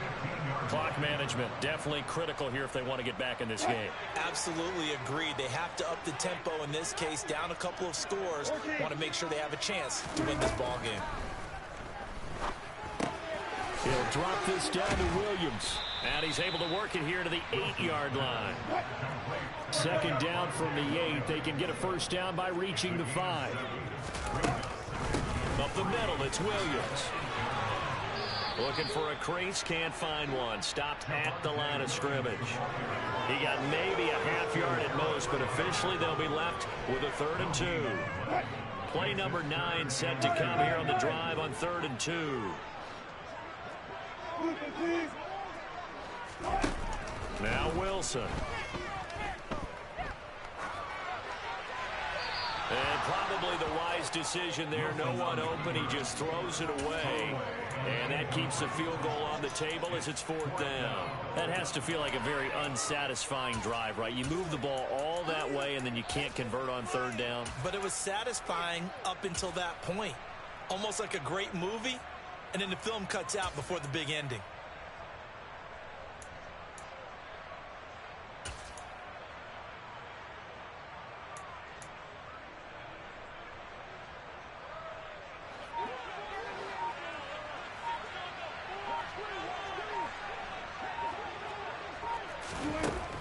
[SPEAKER 3] Clock management definitely critical here if they want to get back in this game.
[SPEAKER 2] Absolutely agreed. They have to up the tempo in this case, down a couple of scores. Want to make sure they have a chance to win this ball game.
[SPEAKER 3] He'll drop this down to Williams. And he's able to work it here to the 8-yard line. 2nd down from the 8. They can get a first down by reaching the 5. Up the middle, it's Williams. Looking for a crease, can't find one. Stopped at the line of scrimmage. He got maybe a half yard at most, but officially they'll be left with a 3rd and 2. Play number 9 set to come here on the drive on 3rd and 2. Now Wilson. And probably the wise decision there. No one open. He just throws it away. And that keeps the field goal on the table as it's 4th down. That has to feel like a very unsatisfying drive, right? You move the ball all that way, and then you can't convert on 3rd down.
[SPEAKER 2] But it was satisfying up until that point. Almost like a great movie, and then the film cuts out before the big ending.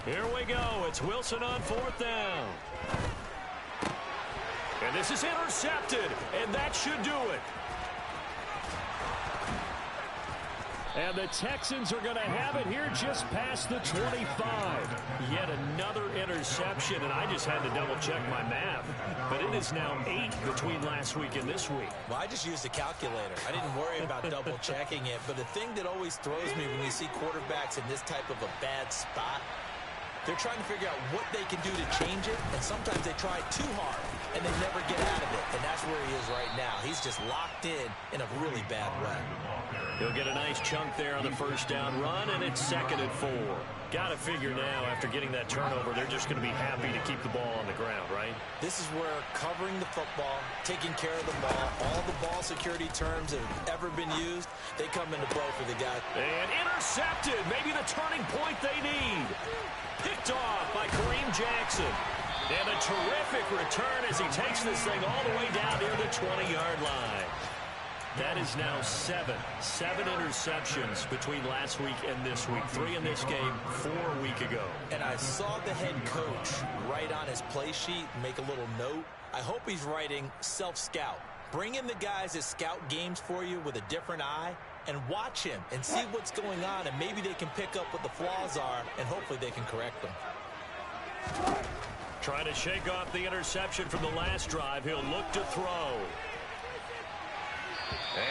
[SPEAKER 3] Here we go. It's Wilson on 4th down. And this is intercepted, and that should do it. And the Texans are going to have it here just past the 25. Yet another interception, and I just had to double-check my math. But it is now 8 between last week and this week.
[SPEAKER 2] Well, I just used a calculator. I didn't worry about double-checking it. But the thing that always throws me when you see quarterbacks in this type of a bad spot, they're trying to figure out what they can do to change it, and sometimes they try too hard, and they never get out of it. And that's where he is right now. He's just locked in a really bad way.
[SPEAKER 3] He'll get a nice chunk there on the first down run, and it's 2nd and 4. Got to figure now, after getting that turnover, they're just going to be happy to keep the ball on the ground, right?
[SPEAKER 2] This is where covering the football, taking care of the ball, all the ball security terms that have ever been used, they come into play for the guy.
[SPEAKER 3] And intercepted, maybe the turning point they need. Picked off by Kareem Jackson. And a terrific return as he takes this thing all the way down near the 20-yard line. That is now 7 interceptions between last week and this week. 3 in this game, 4 a week ago.
[SPEAKER 2] And I saw the head coach write on his play sheet, make a little note. I hope he's writing self-scout. Bring in the guys that scout games for you with a different eye and watch him and see what's going on, and maybe they can pick up what the flaws are, and hopefully they can correct them.
[SPEAKER 3] Trying to shake off the interception from the last drive. He'll look to throw.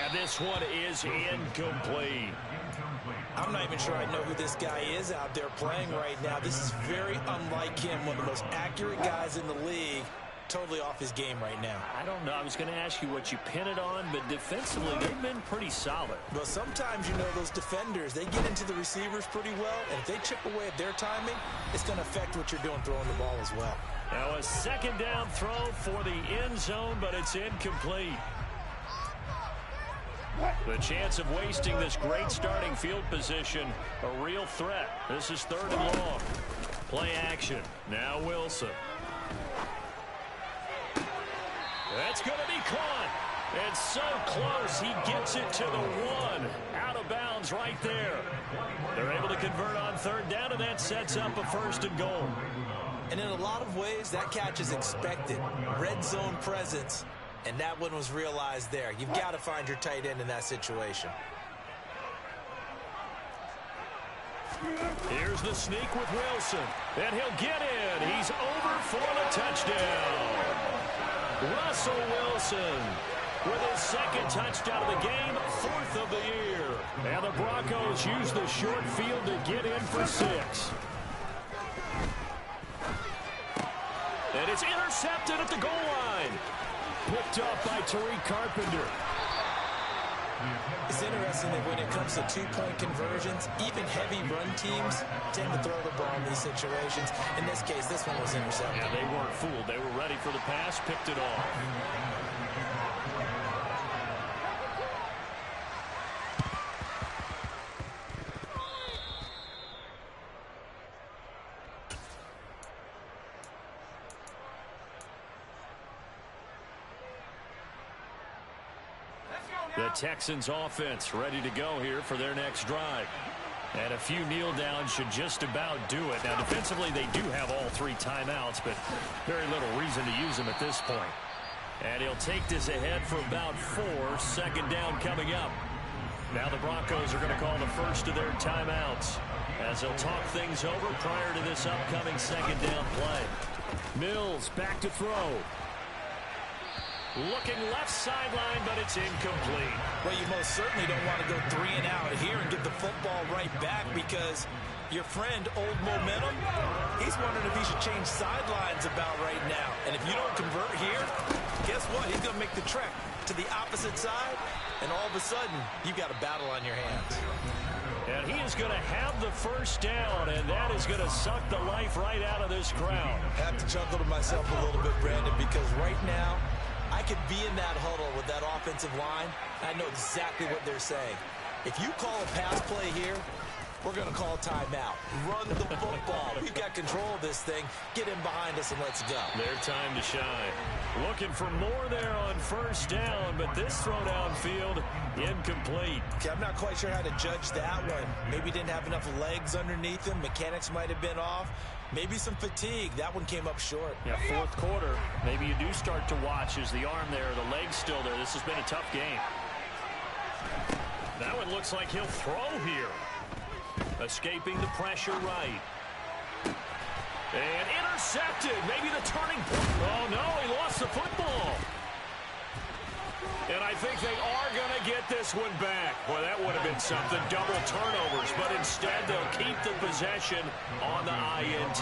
[SPEAKER 3] And this one is incomplete.
[SPEAKER 2] I'm not even sure I know who this guy is out there playing right now. This is very unlike him, one of the most accurate guys in the league. totally off his game right now.
[SPEAKER 3] I don't know. I was going to ask you what you pin it on, but defensively, they've been pretty solid.
[SPEAKER 2] Well, sometimes, those defenders, they get into the receivers pretty well, and if they chip away at their timing, it's going to affect what you're doing throwing the ball as well.
[SPEAKER 3] Now a second down throw for the end zone, but it's incomplete. The chance of wasting this great starting field position, a real threat. This is 3rd and long. Play action. Now Wilson. That's going to be caught. And so close, he gets it to the 1. Out of bounds right there. They're able to convert on 3rd down, and that sets up a 1st and goal.
[SPEAKER 2] And in a lot of ways, that catch is expected. Red zone presence. And that one was realized there. You've got to find your tight end in that situation.
[SPEAKER 3] Here's the sneak with Wilson. And he'll get in. He's over for the touchdown. Russell Wilson with his 2nd touchdown of the game, 4th of the year. And the Broncos use the short field to get in for 6. And it's intercepted at the goal line. Picked up by Tariq Carpenter.
[SPEAKER 2] It's interesting that when it comes to 2-point conversions, even heavy run teams tend to throw the ball in these situations. In this case, this one was intercepted.
[SPEAKER 3] Yeah, they weren't fooled. They were ready for the pass, picked it off. The Texans offense ready to go here for their next drive. And a few kneel downs should just about do it. Now, defensively, they do have all 3 timeouts, but very little reason to use them at this point. And he'll take this ahead for about 4. 2nd down coming up. Now the Broncos are going to call the first of their timeouts as they'll talk things over prior to this upcoming 2nd down play. Mills back to throw. Looking left sideline, but it's incomplete.
[SPEAKER 2] Well, you most certainly don't want to go 3 and out here and get the football right back because your friend, Old Momentum, he's wondering if he should change sidelines about right now. And if you don't convert here, guess what? He's going to make the trek to the opposite side, and all of a sudden, you've got a battle on your hands.
[SPEAKER 3] And he is going to have the 1st down, and that is going to suck the life right out of this crowd.
[SPEAKER 2] I have to chuckle to myself a little bit, Brandon, because right now, I could be in that huddle with that offensive line. I know exactly what they're saying. If you call a pass play here, we're going to call a timeout. Run the football. We've got control of this thing. Get in behind us and let's go.
[SPEAKER 3] Their time to shine. Looking for more there on 1st down, but this throw downfield, incomplete.
[SPEAKER 2] Okay, I'm not quite sure how to judge that one. Maybe didn't have enough legs underneath him. Mechanics might have been off. Maybe some fatigue. That one came up short.
[SPEAKER 3] Yeah, 4th quarter. Maybe you do start to watch as the arm there, the leg's still there. This has been a tough game. That one looks like he'll throw here. Escaping the pressure right. And intercepted. Maybe the turning point. Oh, no, he lost the football. And I think they are going to get this one back. Well, that would have been something. Double turnovers. But instead, they'll keep the possession on the INT.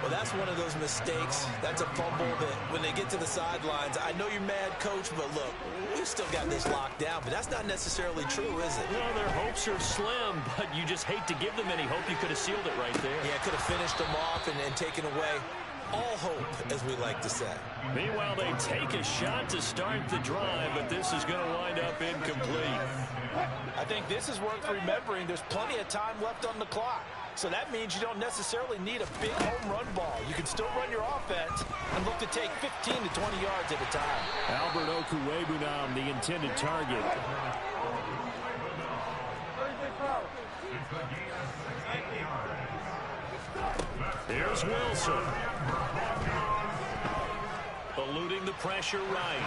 [SPEAKER 2] Well, that's one of those mistakes. That's a fumble that when they get to the sidelines, I know you're mad, Coach, but look, we've still got this locked down. But that's not necessarily true, is it?
[SPEAKER 3] Well, their hopes are slim, but you just hate to give them any hope. You could have sealed it right there.
[SPEAKER 2] Yeah, could have finished them off and taken away all hope, as we like to say.
[SPEAKER 3] Meanwhile, they take a shot to start the drive, but this is going to wind up incomplete.
[SPEAKER 4] I think this is worth remembering. There's plenty of time left on the clock. So that means you don't necessarily need a big home run ball. You can still run your offense and look to take 15 to 20 yards at a time.
[SPEAKER 3] Albert Okuwebunam, the intended target. Here's Wilson. Eluding the pressure right.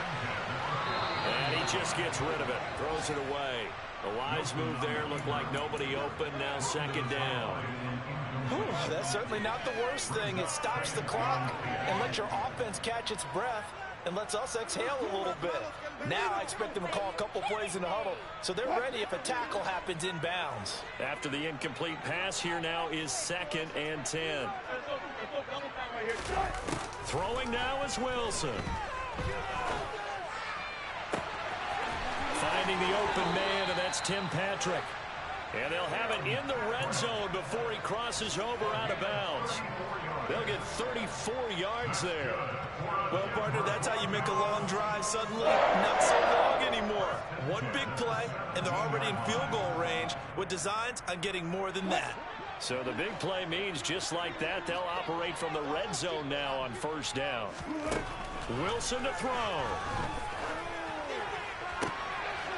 [SPEAKER 3] And he just gets rid of it. Throws it away. A wise move there. Looked like nobody open. Now 2nd down.
[SPEAKER 4] Whew, that's certainly not the worst thing. It stops the clock and lets your offense catch its breath and lets us exhale a little bit. Now I expect them to call a couple plays in the huddle, so they're ready if a tackle happens inbounds.
[SPEAKER 3] After the incomplete pass, here now is 2nd and 10.
[SPEAKER 1] Throwing now is Wilson. Finding the open man, and that's Tim Patrick. And they'll have it in the red zone before he crosses over out of bounds. They'll get 34 yards there.
[SPEAKER 2] Well, partner, that's how you make a long drive suddenly not so long anymore. One big play, and they're already in field goal range with designs on getting more than that.
[SPEAKER 1] So the big play means just like that, they'll operate from the red zone now on first down. Wilson to throw.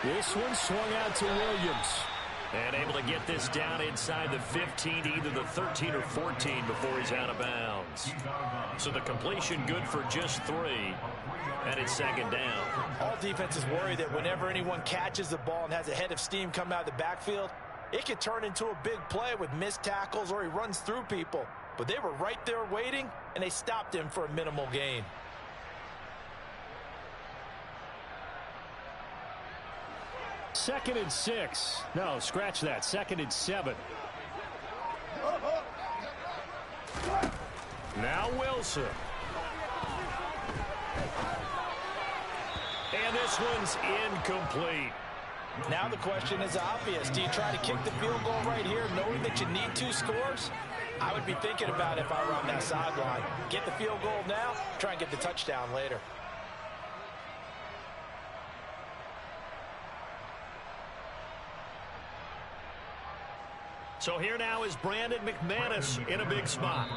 [SPEAKER 3] This one swung out to Williams.
[SPEAKER 1] And able to get this down inside the 15 to either the 13 or 14 before he's out of bounds. So the completion good for just 3. And it's second down.
[SPEAKER 4] All defenses worry that whenever anyone catches the ball and has a head of steam come out of the backfield, it could turn into a big play with missed tackles or he runs through people. But they were right there waiting, and they stopped him for a minimal gain.
[SPEAKER 3] Second and 6. No, scratch that. Second and 7.
[SPEAKER 1] Now Wilson. And this one's incomplete.
[SPEAKER 4] Now the question is obvious. Do you try to kick the field goal right here knowing that you need 2 scores? I would be thinking about it if I were on that sideline. Get the field goal now, try and get the touchdown later.
[SPEAKER 1] So here now is Brandon McManus in a big spot.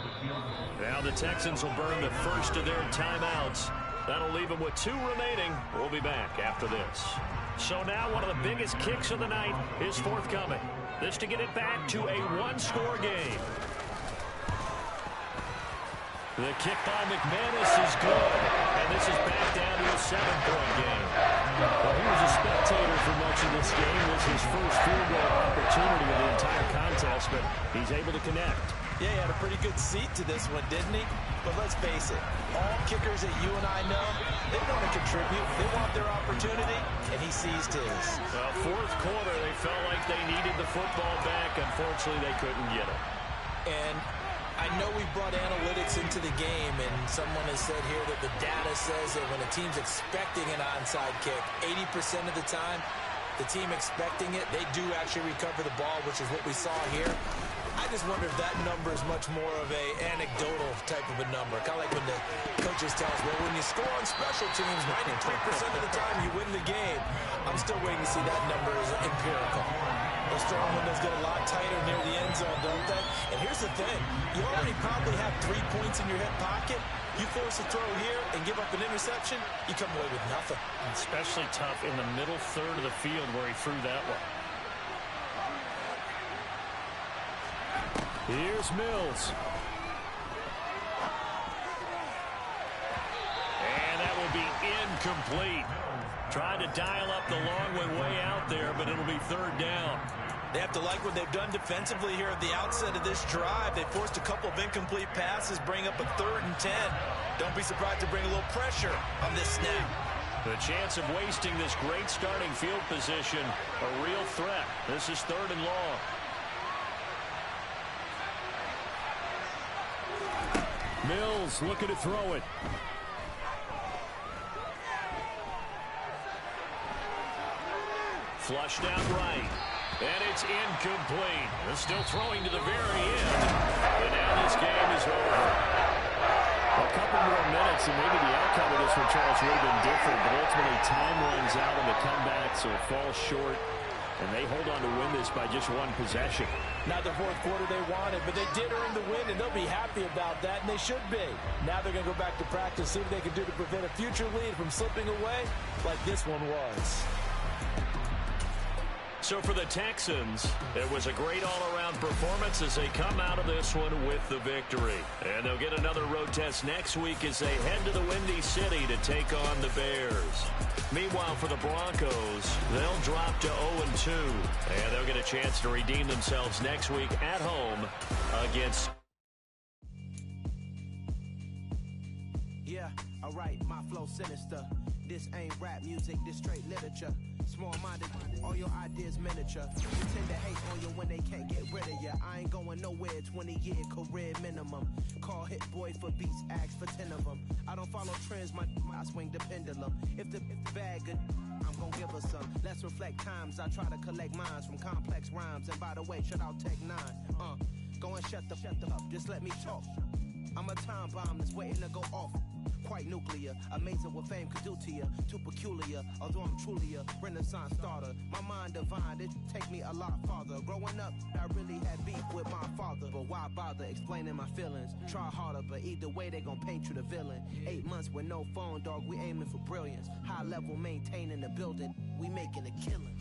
[SPEAKER 1] Now the Texans will burn the first of their timeouts. That'll leave them with 2 remaining. We'll be back after this. So now one of the biggest kicks of the night is forthcoming. This to get it back to a 1-score game. The kick by McManus is good. And this is back down to a 7-point game.
[SPEAKER 3] Well, he was a spectator for much of this game. This is his first field goal opportunity of the entire contest, but he's able to connect.
[SPEAKER 4] Yeah, he had a pretty good seat to this one, didn't he? But let's face it, all kickers that you and I know, they want to contribute. They want their opportunity, and he seized his.
[SPEAKER 1] Well, fourth quarter, they felt like they needed the football back. Unfortunately, they couldn't get it.
[SPEAKER 2] And I know we brought analytics into the game, and someone has said here that the data says that when a team's expecting an onside kick, 80% of the time, the team expecting it, they do actually recover the ball, which is what we saw here. I just wonder if that number is much more of a anecdotal type of a number. Kind of like when the coaches tell us, well, when you score on special teams, 93% of the time you win the game. I'm still waiting to see that number is empirical. Those throwing windows get a lot tighter near the end zone, don't they? And here's the thing. You already probably have 3 points in your hip pocket. You force a throw here and give up an interception, you come away with nothing.
[SPEAKER 3] Especially tough in the middle third of the field where he threw that one. Here's Mills.
[SPEAKER 1] And that will be incomplete. Tried to dial up the long one way out there, but it'll be third down.
[SPEAKER 2] They have to like what they've done defensively here at the outset of this drive. They forced a couple of incomplete passes, bring up a 3rd and 10. Don't be surprised to bring a little pressure on this snap.
[SPEAKER 1] The chance of wasting this great starting field position, a real threat. This is 3rd and long.
[SPEAKER 3] Mills looking to throw it.
[SPEAKER 1] Flushed out right. And it's incomplete. They're still throwing to the very end. And now this game is over.
[SPEAKER 3] A couple more minutes and maybe the outcome of this one, Charles, would have been different. But ultimately time runs out on the comeback, so it falls short. And they hold on to win this by just 1 possession.
[SPEAKER 4] Not the fourth quarter they wanted, but they did earn the win, and they'll be happy about that, and they should be. Now they're going to go back to practice, see what they can do to prevent a future lead from slipping away like this one was.
[SPEAKER 1] So for the Texans, it was a great all-around performance as they come out of this one with the victory. And they'll get another road test next week as they head to the Windy City to take on the Bears. Meanwhile, for the Broncos, they'll drop to 0-2. And they'll get a chance to redeem themselves next week at home against...
[SPEAKER 6] Yeah, alright, my flow sinister. This ain't rap music, this straight literature. Small-minded, all your ideas miniature. You tend to hate on you when they can't get rid of you. I ain't going nowhere, 20-year career minimum. Call hit boy for beats, ask for 10 of them. I don't follow trends, I swing the pendulum. If the bag good, I'm gon' give her some. Let's reflect times, I try to collect minds from complex rhymes. And by the way, shout out Tech 9. Go and shut the up, just let me talk. I'm a time bomb that's waiting to go off. Quite nuclear, amazing what fame could do to you. Too peculiar, although I'm truly a renaissance starter. My mind divine, it take me a lot farther. Growing up, I really had beef with my father. But why bother explaining my feelings? Try harder, but either way they gon' paint you the villain. 8 months with no phone, dog, we aiming for brilliance. High level maintaining the building, we making a killing.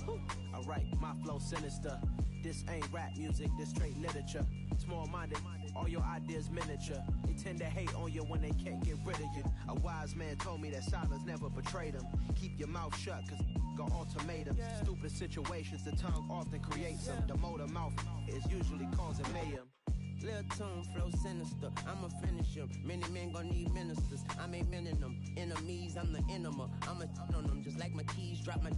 [SPEAKER 6] Alright, my flow sinister. This ain't rap music, this straight literature. Small-minded, all your ideas miniature. They tend to hate on you when they can't get rid of you. A wise man told me that silence never betrayed him. Keep your mouth shut, cause got ultimatums. Stupid situations, the tongue often creates them. The motor mouth is usually causing mayhem.
[SPEAKER 7] Lil' tune, flow sinister, I'ma finish him. Many men gon' need ministers, I'm a men in them. Enemies, I'm the enema, I'ma on them. Just like my keys, drop my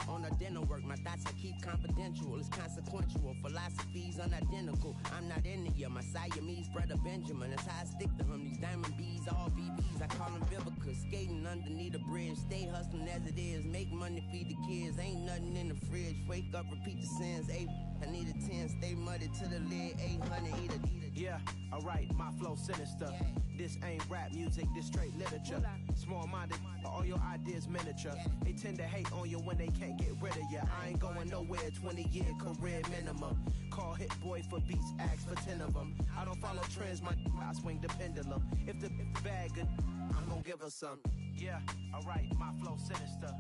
[SPEAKER 7] on a dinner work. My thoughts I keep confidential, it's consequential. Philosophies unidentical, I'm not in it. My Siamese brother Benjamin, that's how I stick to him. These diamond bees, all BBs, I call them Vivica. Skating underneath the bridge, stay hustling as it is. Make money, feed the kids, ain't nothing in the fridge. Wake up, repeat the sins, I need a 10, stay muddy to the lid, 800, eat a.
[SPEAKER 6] Yeah, alright, my flow sinister. This ain't rap music, this straight literature. Small-minded, all your ideas miniature. They tend to hate on you when they can't get rid of you. I ain't going nowhere, 20-year career minimum. Call hit boy for beats, ask for 10 of them. I don't follow trends, I swing the pendulum. If the bag good, I'm gon' give her some. Yeah, alright, my flow sinister.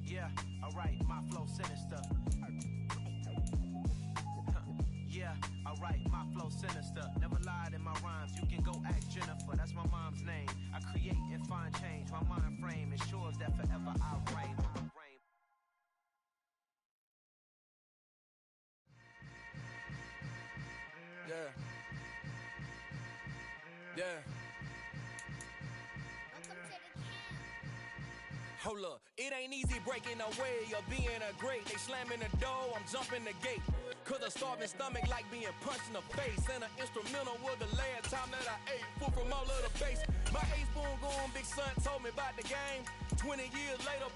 [SPEAKER 6] Yeah, alright, my flow sinister. Yeah, alright, my flow sinister. Never lied in my rhymes, you can go ask Jennifer, that's my mom's name. I create and find change, my mind frame ensures that forever I reign.
[SPEAKER 2] Yeah. Yeah. Hold up, it ain't easy breaking away or being a great. They slamming the door, I'm jumping the gate. Cause a starving stomach like being punched in the face. And an instrumental was the last time that I ate food from all of the base. My A-spoon going, big son told me about the game. 20 years later,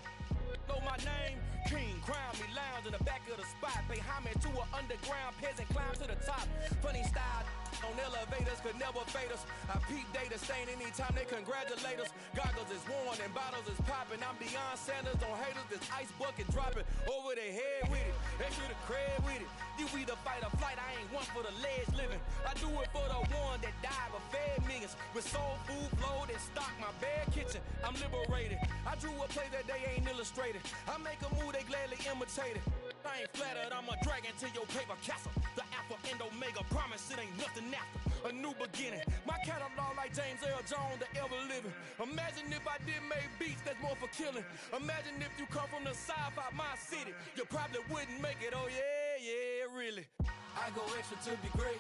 [SPEAKER 2] know my name. King, crown me, lounge in the back of the spot. Pay homage to an underground peasant, climb to the top. Funny style on elevators could never fade us. I peep data stain anytime they congratulate us. Goggles is worn and bottles is popping. I'm beyond Sanders on haters, this ice bucket dropping over their head with it. Extra the cred with it. You either fight or flight, I ain't one for the ledge living. I do it for the one that died but fed millions. With soul food flowed and stocked my bare kitchen. I'm liberated. I drew a play that they ain't illustrated. I make a move, they gladly imitate it. I ain't flattered, I'm a dragon to your paper castle. The Alpha and Omega, promise it ain't nothing after. A new beginning. My catalog like James Earl Jones, the ever living. Imagine if I did make beats that's more for killing. Imagine if you come from the south out my city. You probably wouldn't make it, oh yeah, really. I go extra to be great.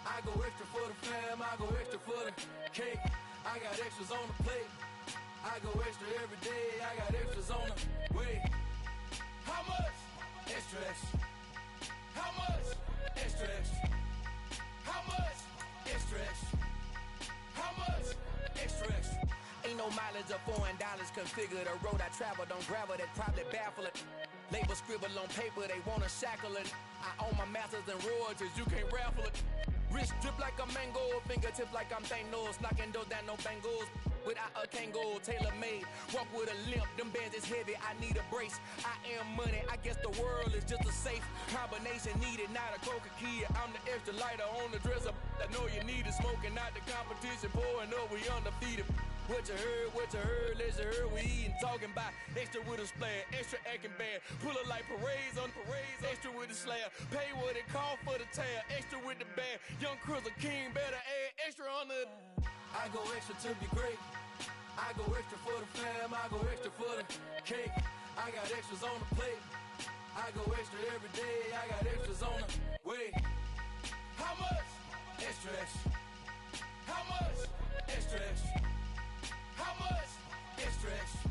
[SPEAKER 2] I go extra for the fam, I go extra for the cake. I got extras on the plate. I go extra every day, I got extras on the way. How much? Extra, extra. How much? Extra, extra. How much? Extra, extra. How much? Extra, extra. Ain't no mileage of $4 configure the road I travel. Don't gravel that probably baffle it. Label scribble on paper, they wanna shackle it. I own my masters and royalties, you can't raffle it. Wrist drip like a mango, fingertips like I'm Thanos, knocking those down no bangles. Without a Kango, tailor-made, walk with a limp, them bands is heavy, I need a brace. I am money, I guess the world is just a safe combination needed, not a coca key. I'm the extra lighter on the dresser, I know you need it, smoking out the competition, pouring up, we undefeated. What you heard, let's hear we eatin', talking about extra with a splash, extra acting bad, pull it like parades on parades, extra with the slab, pay what it cost for the tab, extra with the bag, young Chris a king, better add extra on the. I go extra to be great. I go extra for the fam, I go extra for the cake. I got extras on the plate. I go extra every day, I got extras on the way. How much? Extra, extra. How much? Extra, extra. How much? Extra, extra.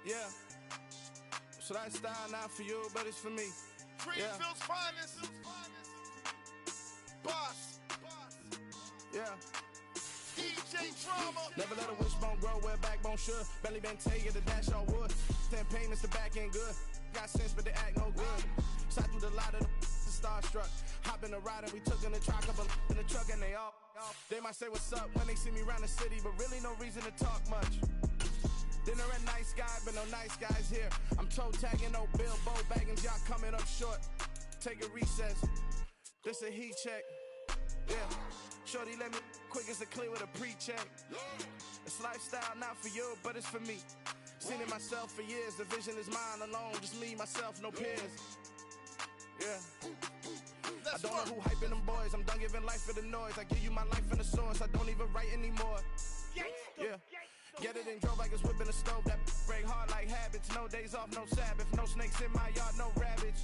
[SPEAKER 8] Yeah. So that style not for you, but it's for me.
[SPEAKER 9] Greenfield's finest. Boss.
[SPEAKER 8] Yeah.
[SPEAKER 9] KingJay drama.
[SPEAKER 8] Never let a wishbone grow where a backbone should. Belly been take the dash all wood. 10 payments, the back end good. Got sense, but they act no good. Shot through the lot of the starstruck. Hop in the ride and we took in the truck up in the truck and they all. They might say what's up when they see me around the city, but really no reason to talk much. Dinner at nice guy, but no nice guys here. I'm toe tagging, no Bilbo bagging, y'all coming up short. Take a recess. This a heat check. Yeah. Shorty let me quick as a clear with a pre-check. It's lifestyle not for you, but it's for me. Seen it myself for years. The vision is mine alone. Just me, myself, no peers. Yeah. I don't know who hyping them boys. I'm done giving life for the noise. I give you my life in the source. I don't even write anymore. Yeah. Get it and drove like it's whipping a stove. That break hard like habits. No days off, no Sabbath. No snakes in my yard, no rabbits.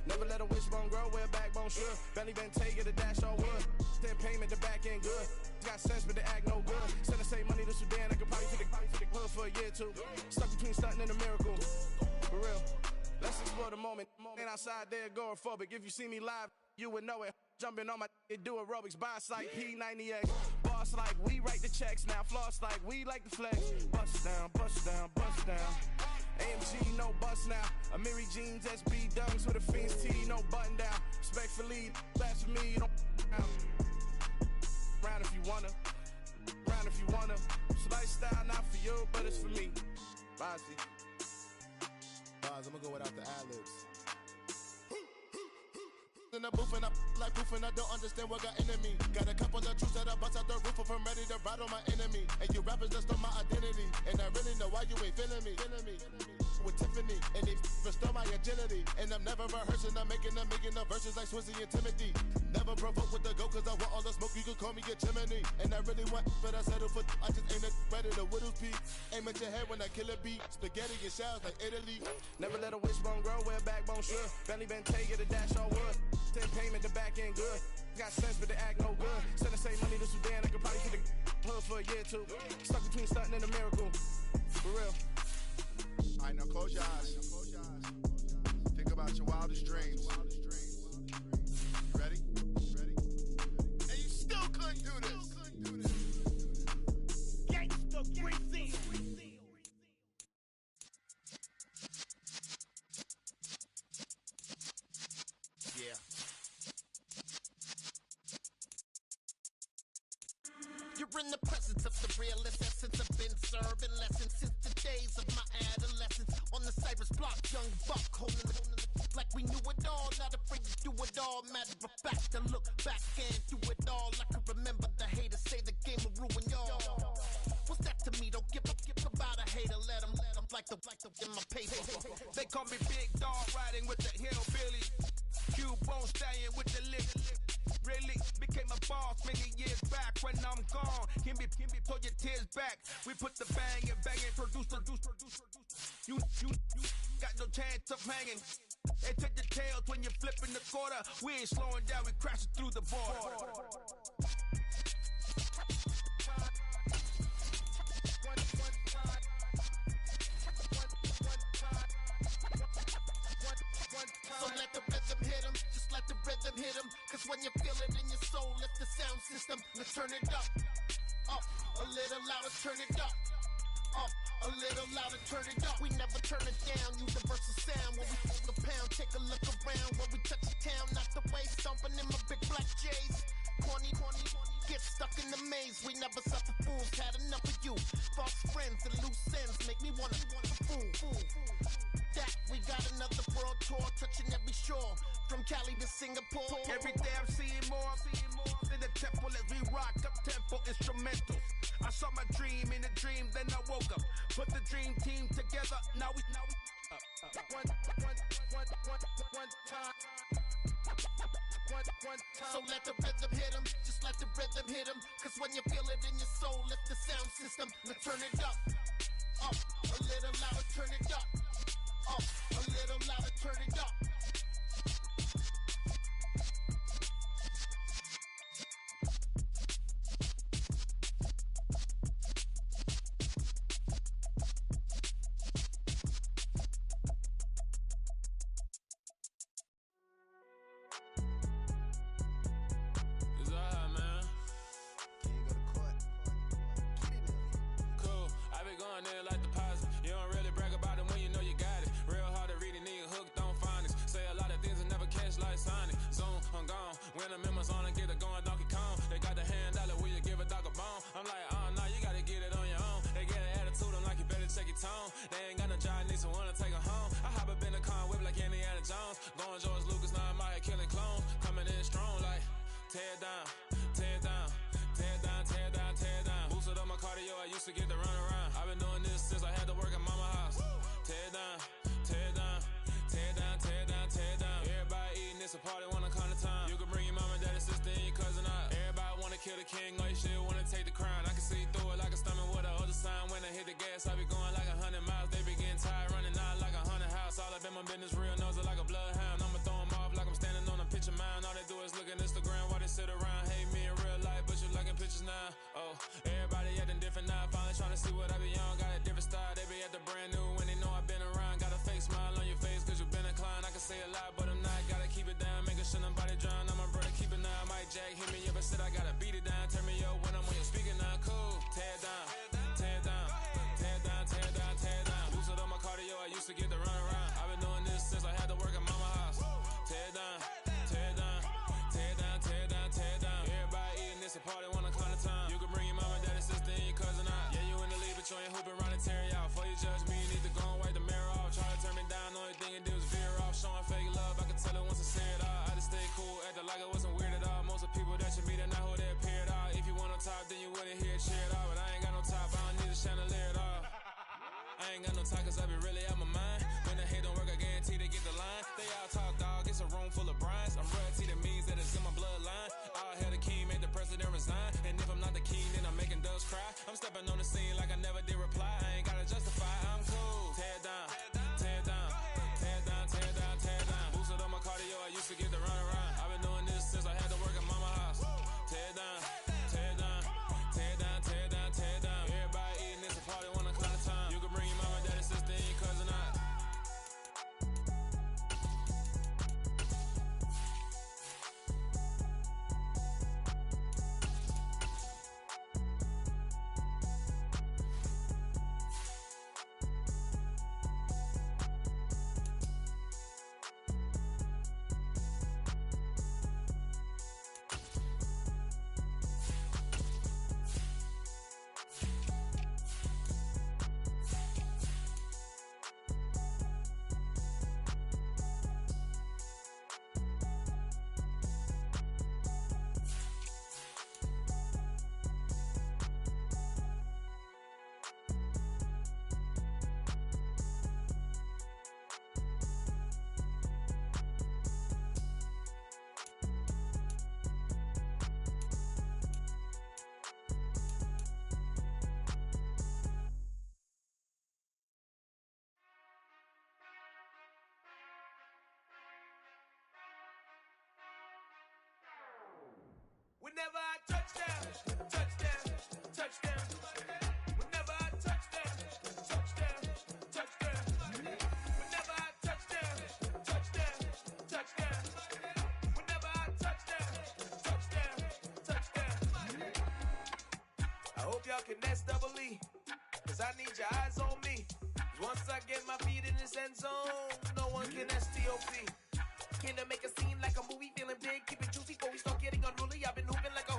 [SPEAKER 8] Never let a wishbone grow where a backbone should. Belly been taking the dash all wood. 10 payment, the back end good. Got sense, but they act no good. Send the same money to Sudan. I could probably take the hood for a year or two. Stuck between stunting and a miracle. For real. Let's explore the moment. Ain't outside there agoraphobic. If you see me live, you would know it. Jumping on my do aerobics. Boss like P90X. Boss like we write the checks now. Floss like we like the flex. Bust down, bust down, bust down. AMG, no bust now. Amiri jeans, SB dunks with a Fiends tee, no button down. Respectfully, that's for me, you don't round if you wanna. Round if you wanna. It's lifestyle not for you, but it's for me. Bossy.
[SPEAKER 9] Boz, I'm gonna go without the ad-libs. In the booth and I like proof and I don't understand what got into me. Got a couple of truths that I bust out the roof of. I'm ready to ride on my enemy. And you rappers just stole my identity. And I really know why you ain't feeling me. With Tiffany, and they restore my agility. And I'm never rehearsing, I'm making the verses like Swizzy and Timothy. Never provoke with the go, cause I want all the smoke, you can call me a chimney. And I really want, but I settle for, I just aim it ready to whittles peak. Aim at your head when I kill a beat. Spaghetti and shells like Italy.
[SPEAKER 8] Never let a wishbone grow where a backbone should. Belly been taking the dash all wood. 10 payment, the back end good. Got sense, but they act no good. Send the same money to Sudan, I could probably take the hood for a year or two. Stuck between stunting and a miracle. For real.
[SPEAKER 9] Alright, now close your eyes. Think about your wildest dreams. Ready? And you still couldn't do this.
[SPEAKER 6] Gangsta Brazil.
[SPEAKER 9] Yeah.
[SPEAKER 10] You're in the presence of the realest essence. I've been serving lessons since the days of my adolescence. On the Cypress block, young buck holding the like we knew it all. Not afraid to do it all. Matter of fact, I look back and do it all. I can remember the haters say the game will ruin y'all. What's that to me? Don't give about a hater. Let them like the in my paper.
[SPEAKER 8] They call me Big Dog riding with the hillbilly. Q-Bone stallion with the lick. Really became a boss many years back. When I'm gone, can be pull your tears back. We put the bang and produce. You got no chance of hanging. They take the tails when you're flipping the quarter. We ain't slowing down, we crashing through the border.
[SPEAKER 10] So let the rhythm hit him, just let the rhythm hit him. Cause when you feel it in your soul, lift the sound system, let's turn it up. Up, a little louder, turn it up. Up, a little louder, turn it up. We never turn it down, universal sound. When we hold the pound, take a look around. When we touch the town, not the way, stomping in my big black J's. Corny, get stuck in the maze. We never suffer fools, had enough of you. False friends and loose ends make me wanna fool. That we got another world tour, touching every shore. From Cali to Singapore.
[SPEAKER 8] Every day I'm seeing more in the temple as we rock up tempo instrumentals. I saw my dream in a dream, then I woke up. Put the dream team together, now we one time.
[SPEAKER 10] So let the rhythm hit him, just let the rhythm hit him. Cause when you feel it in your soul, lift the sound system, let's turn it up. Up, a little louder, turn it up. Up, a little louder, turn it up.
[SPEAKER 11] going in like deposit. You don't really brag about it when you know you got it. Real hard to read it, nigga hooked on phonics. Say a lot of things and never catch like Sonic. Zone, I'm gone. When I'm in my zone, I get it going Donkey Kong. They got the hand dollar, will you give a dog a bone? I'm like, nah, you gotta get it on your own. They get an attitude, I'm like, you better check your tone. They ain't got no job, need someone to take her home. I hop up in the car, whip like Indiana Jones. Going George Lucas, now I'm out here killing clones. Coming in strong like, tear down, tear down, tear down, tear down, tear down. Boosted up my cardio, I used to get to run around. I've been doing this since I had to work at mama house. Tear down, tear down, tear down, tear down, tear down. Everybody eating, it's a party, wanna come to time. You can bring your mama, daddy, sister, and your cousin out. Everybody wanna kill the king, or you shit wanna take the crown. I can see through it like a stomach with a other sign. When I hit the gas, I be going like 100 miles. They be getting tired, running out like 100 house. All up in my business, real nose like a bloodhound. I'ma throw them off like I'm standing on a picture mound. All they do is look at Instagram while they sit around. Hate me in real life, but you liking pictures now. Oh, everybody acting different now. Finally trying to see what I be on. Got a different style, they be at the brand new when they know I've been around. Got a fake smile on your face cause you been inclined. I can say a lot, but I'm not. Gotta keep it down, making sure nobody drown. I'm a brother, keep it now. Mike Jack hit me up and said I gotta beat it down. Turn me up when I'm on your speaker now. Cool, tear down, tear down, tear down, tear down, tear down. Boosted up my cardio, I used to get to run around. I've been doing this since I had to work at mama house. Tear down, tear down, tear down, tear down, tear down. Everybody eating, it's a party, wanna climb the time. You can bring your mama, daddy, sister, and your cousin out. Yeah, you in the lead, but you ain't hooping around and tearing out. Before you judge me, you need to go and wipe the mirror off. Try to turn me down, only thing you do is veer off. Showing fake love, I can tell it once I say it all. I just stay cool, acting like I wasn't weird at all. Most of the people that you meet are not who they appear at all. If you want on top, then you wouldn't hear it cheer at all. But I ain't got no top, I don't need a chandelier at all. I ain't got no talk cause I be really out my mind. When the hate don't work, I guarantee they get the line. They all talk, dog, it's a room full of brines. I'm royalty, that means that it's in my bloodline. All hail the king, make the president resign. And if I'm not the king, then I'm making doves cry. I'm stepping on the scene like I never did reply. I ain't gotta justify, I'm cool. Tear down, tear down, tear down, tear down, tear down. Boosted up my cardio, I used to get to run around. I've been doing this since I had to work at mama house. Tear down, tear down, tear down, tear down, tear down. Everybody eating, it's a party, wanna climb the time. You can bring your mama, daddy, sister, and your cousin out.
[SPEAKER 12] Whenever I touch down, touchdown, touchdown. Whenever I touch down, touchdown, touchdown. Whenever I touch down, touchdown, touchdown. Whenever I touch down, touchdown, touchdown. I hope y'all can nest double E, cause I need your eyes on me. Cause once I get my feet in this end zone, no one can STOP. Can I make a scene like a movie, feeling big, keep it juicy before we start getting unruly? I've been hooping like a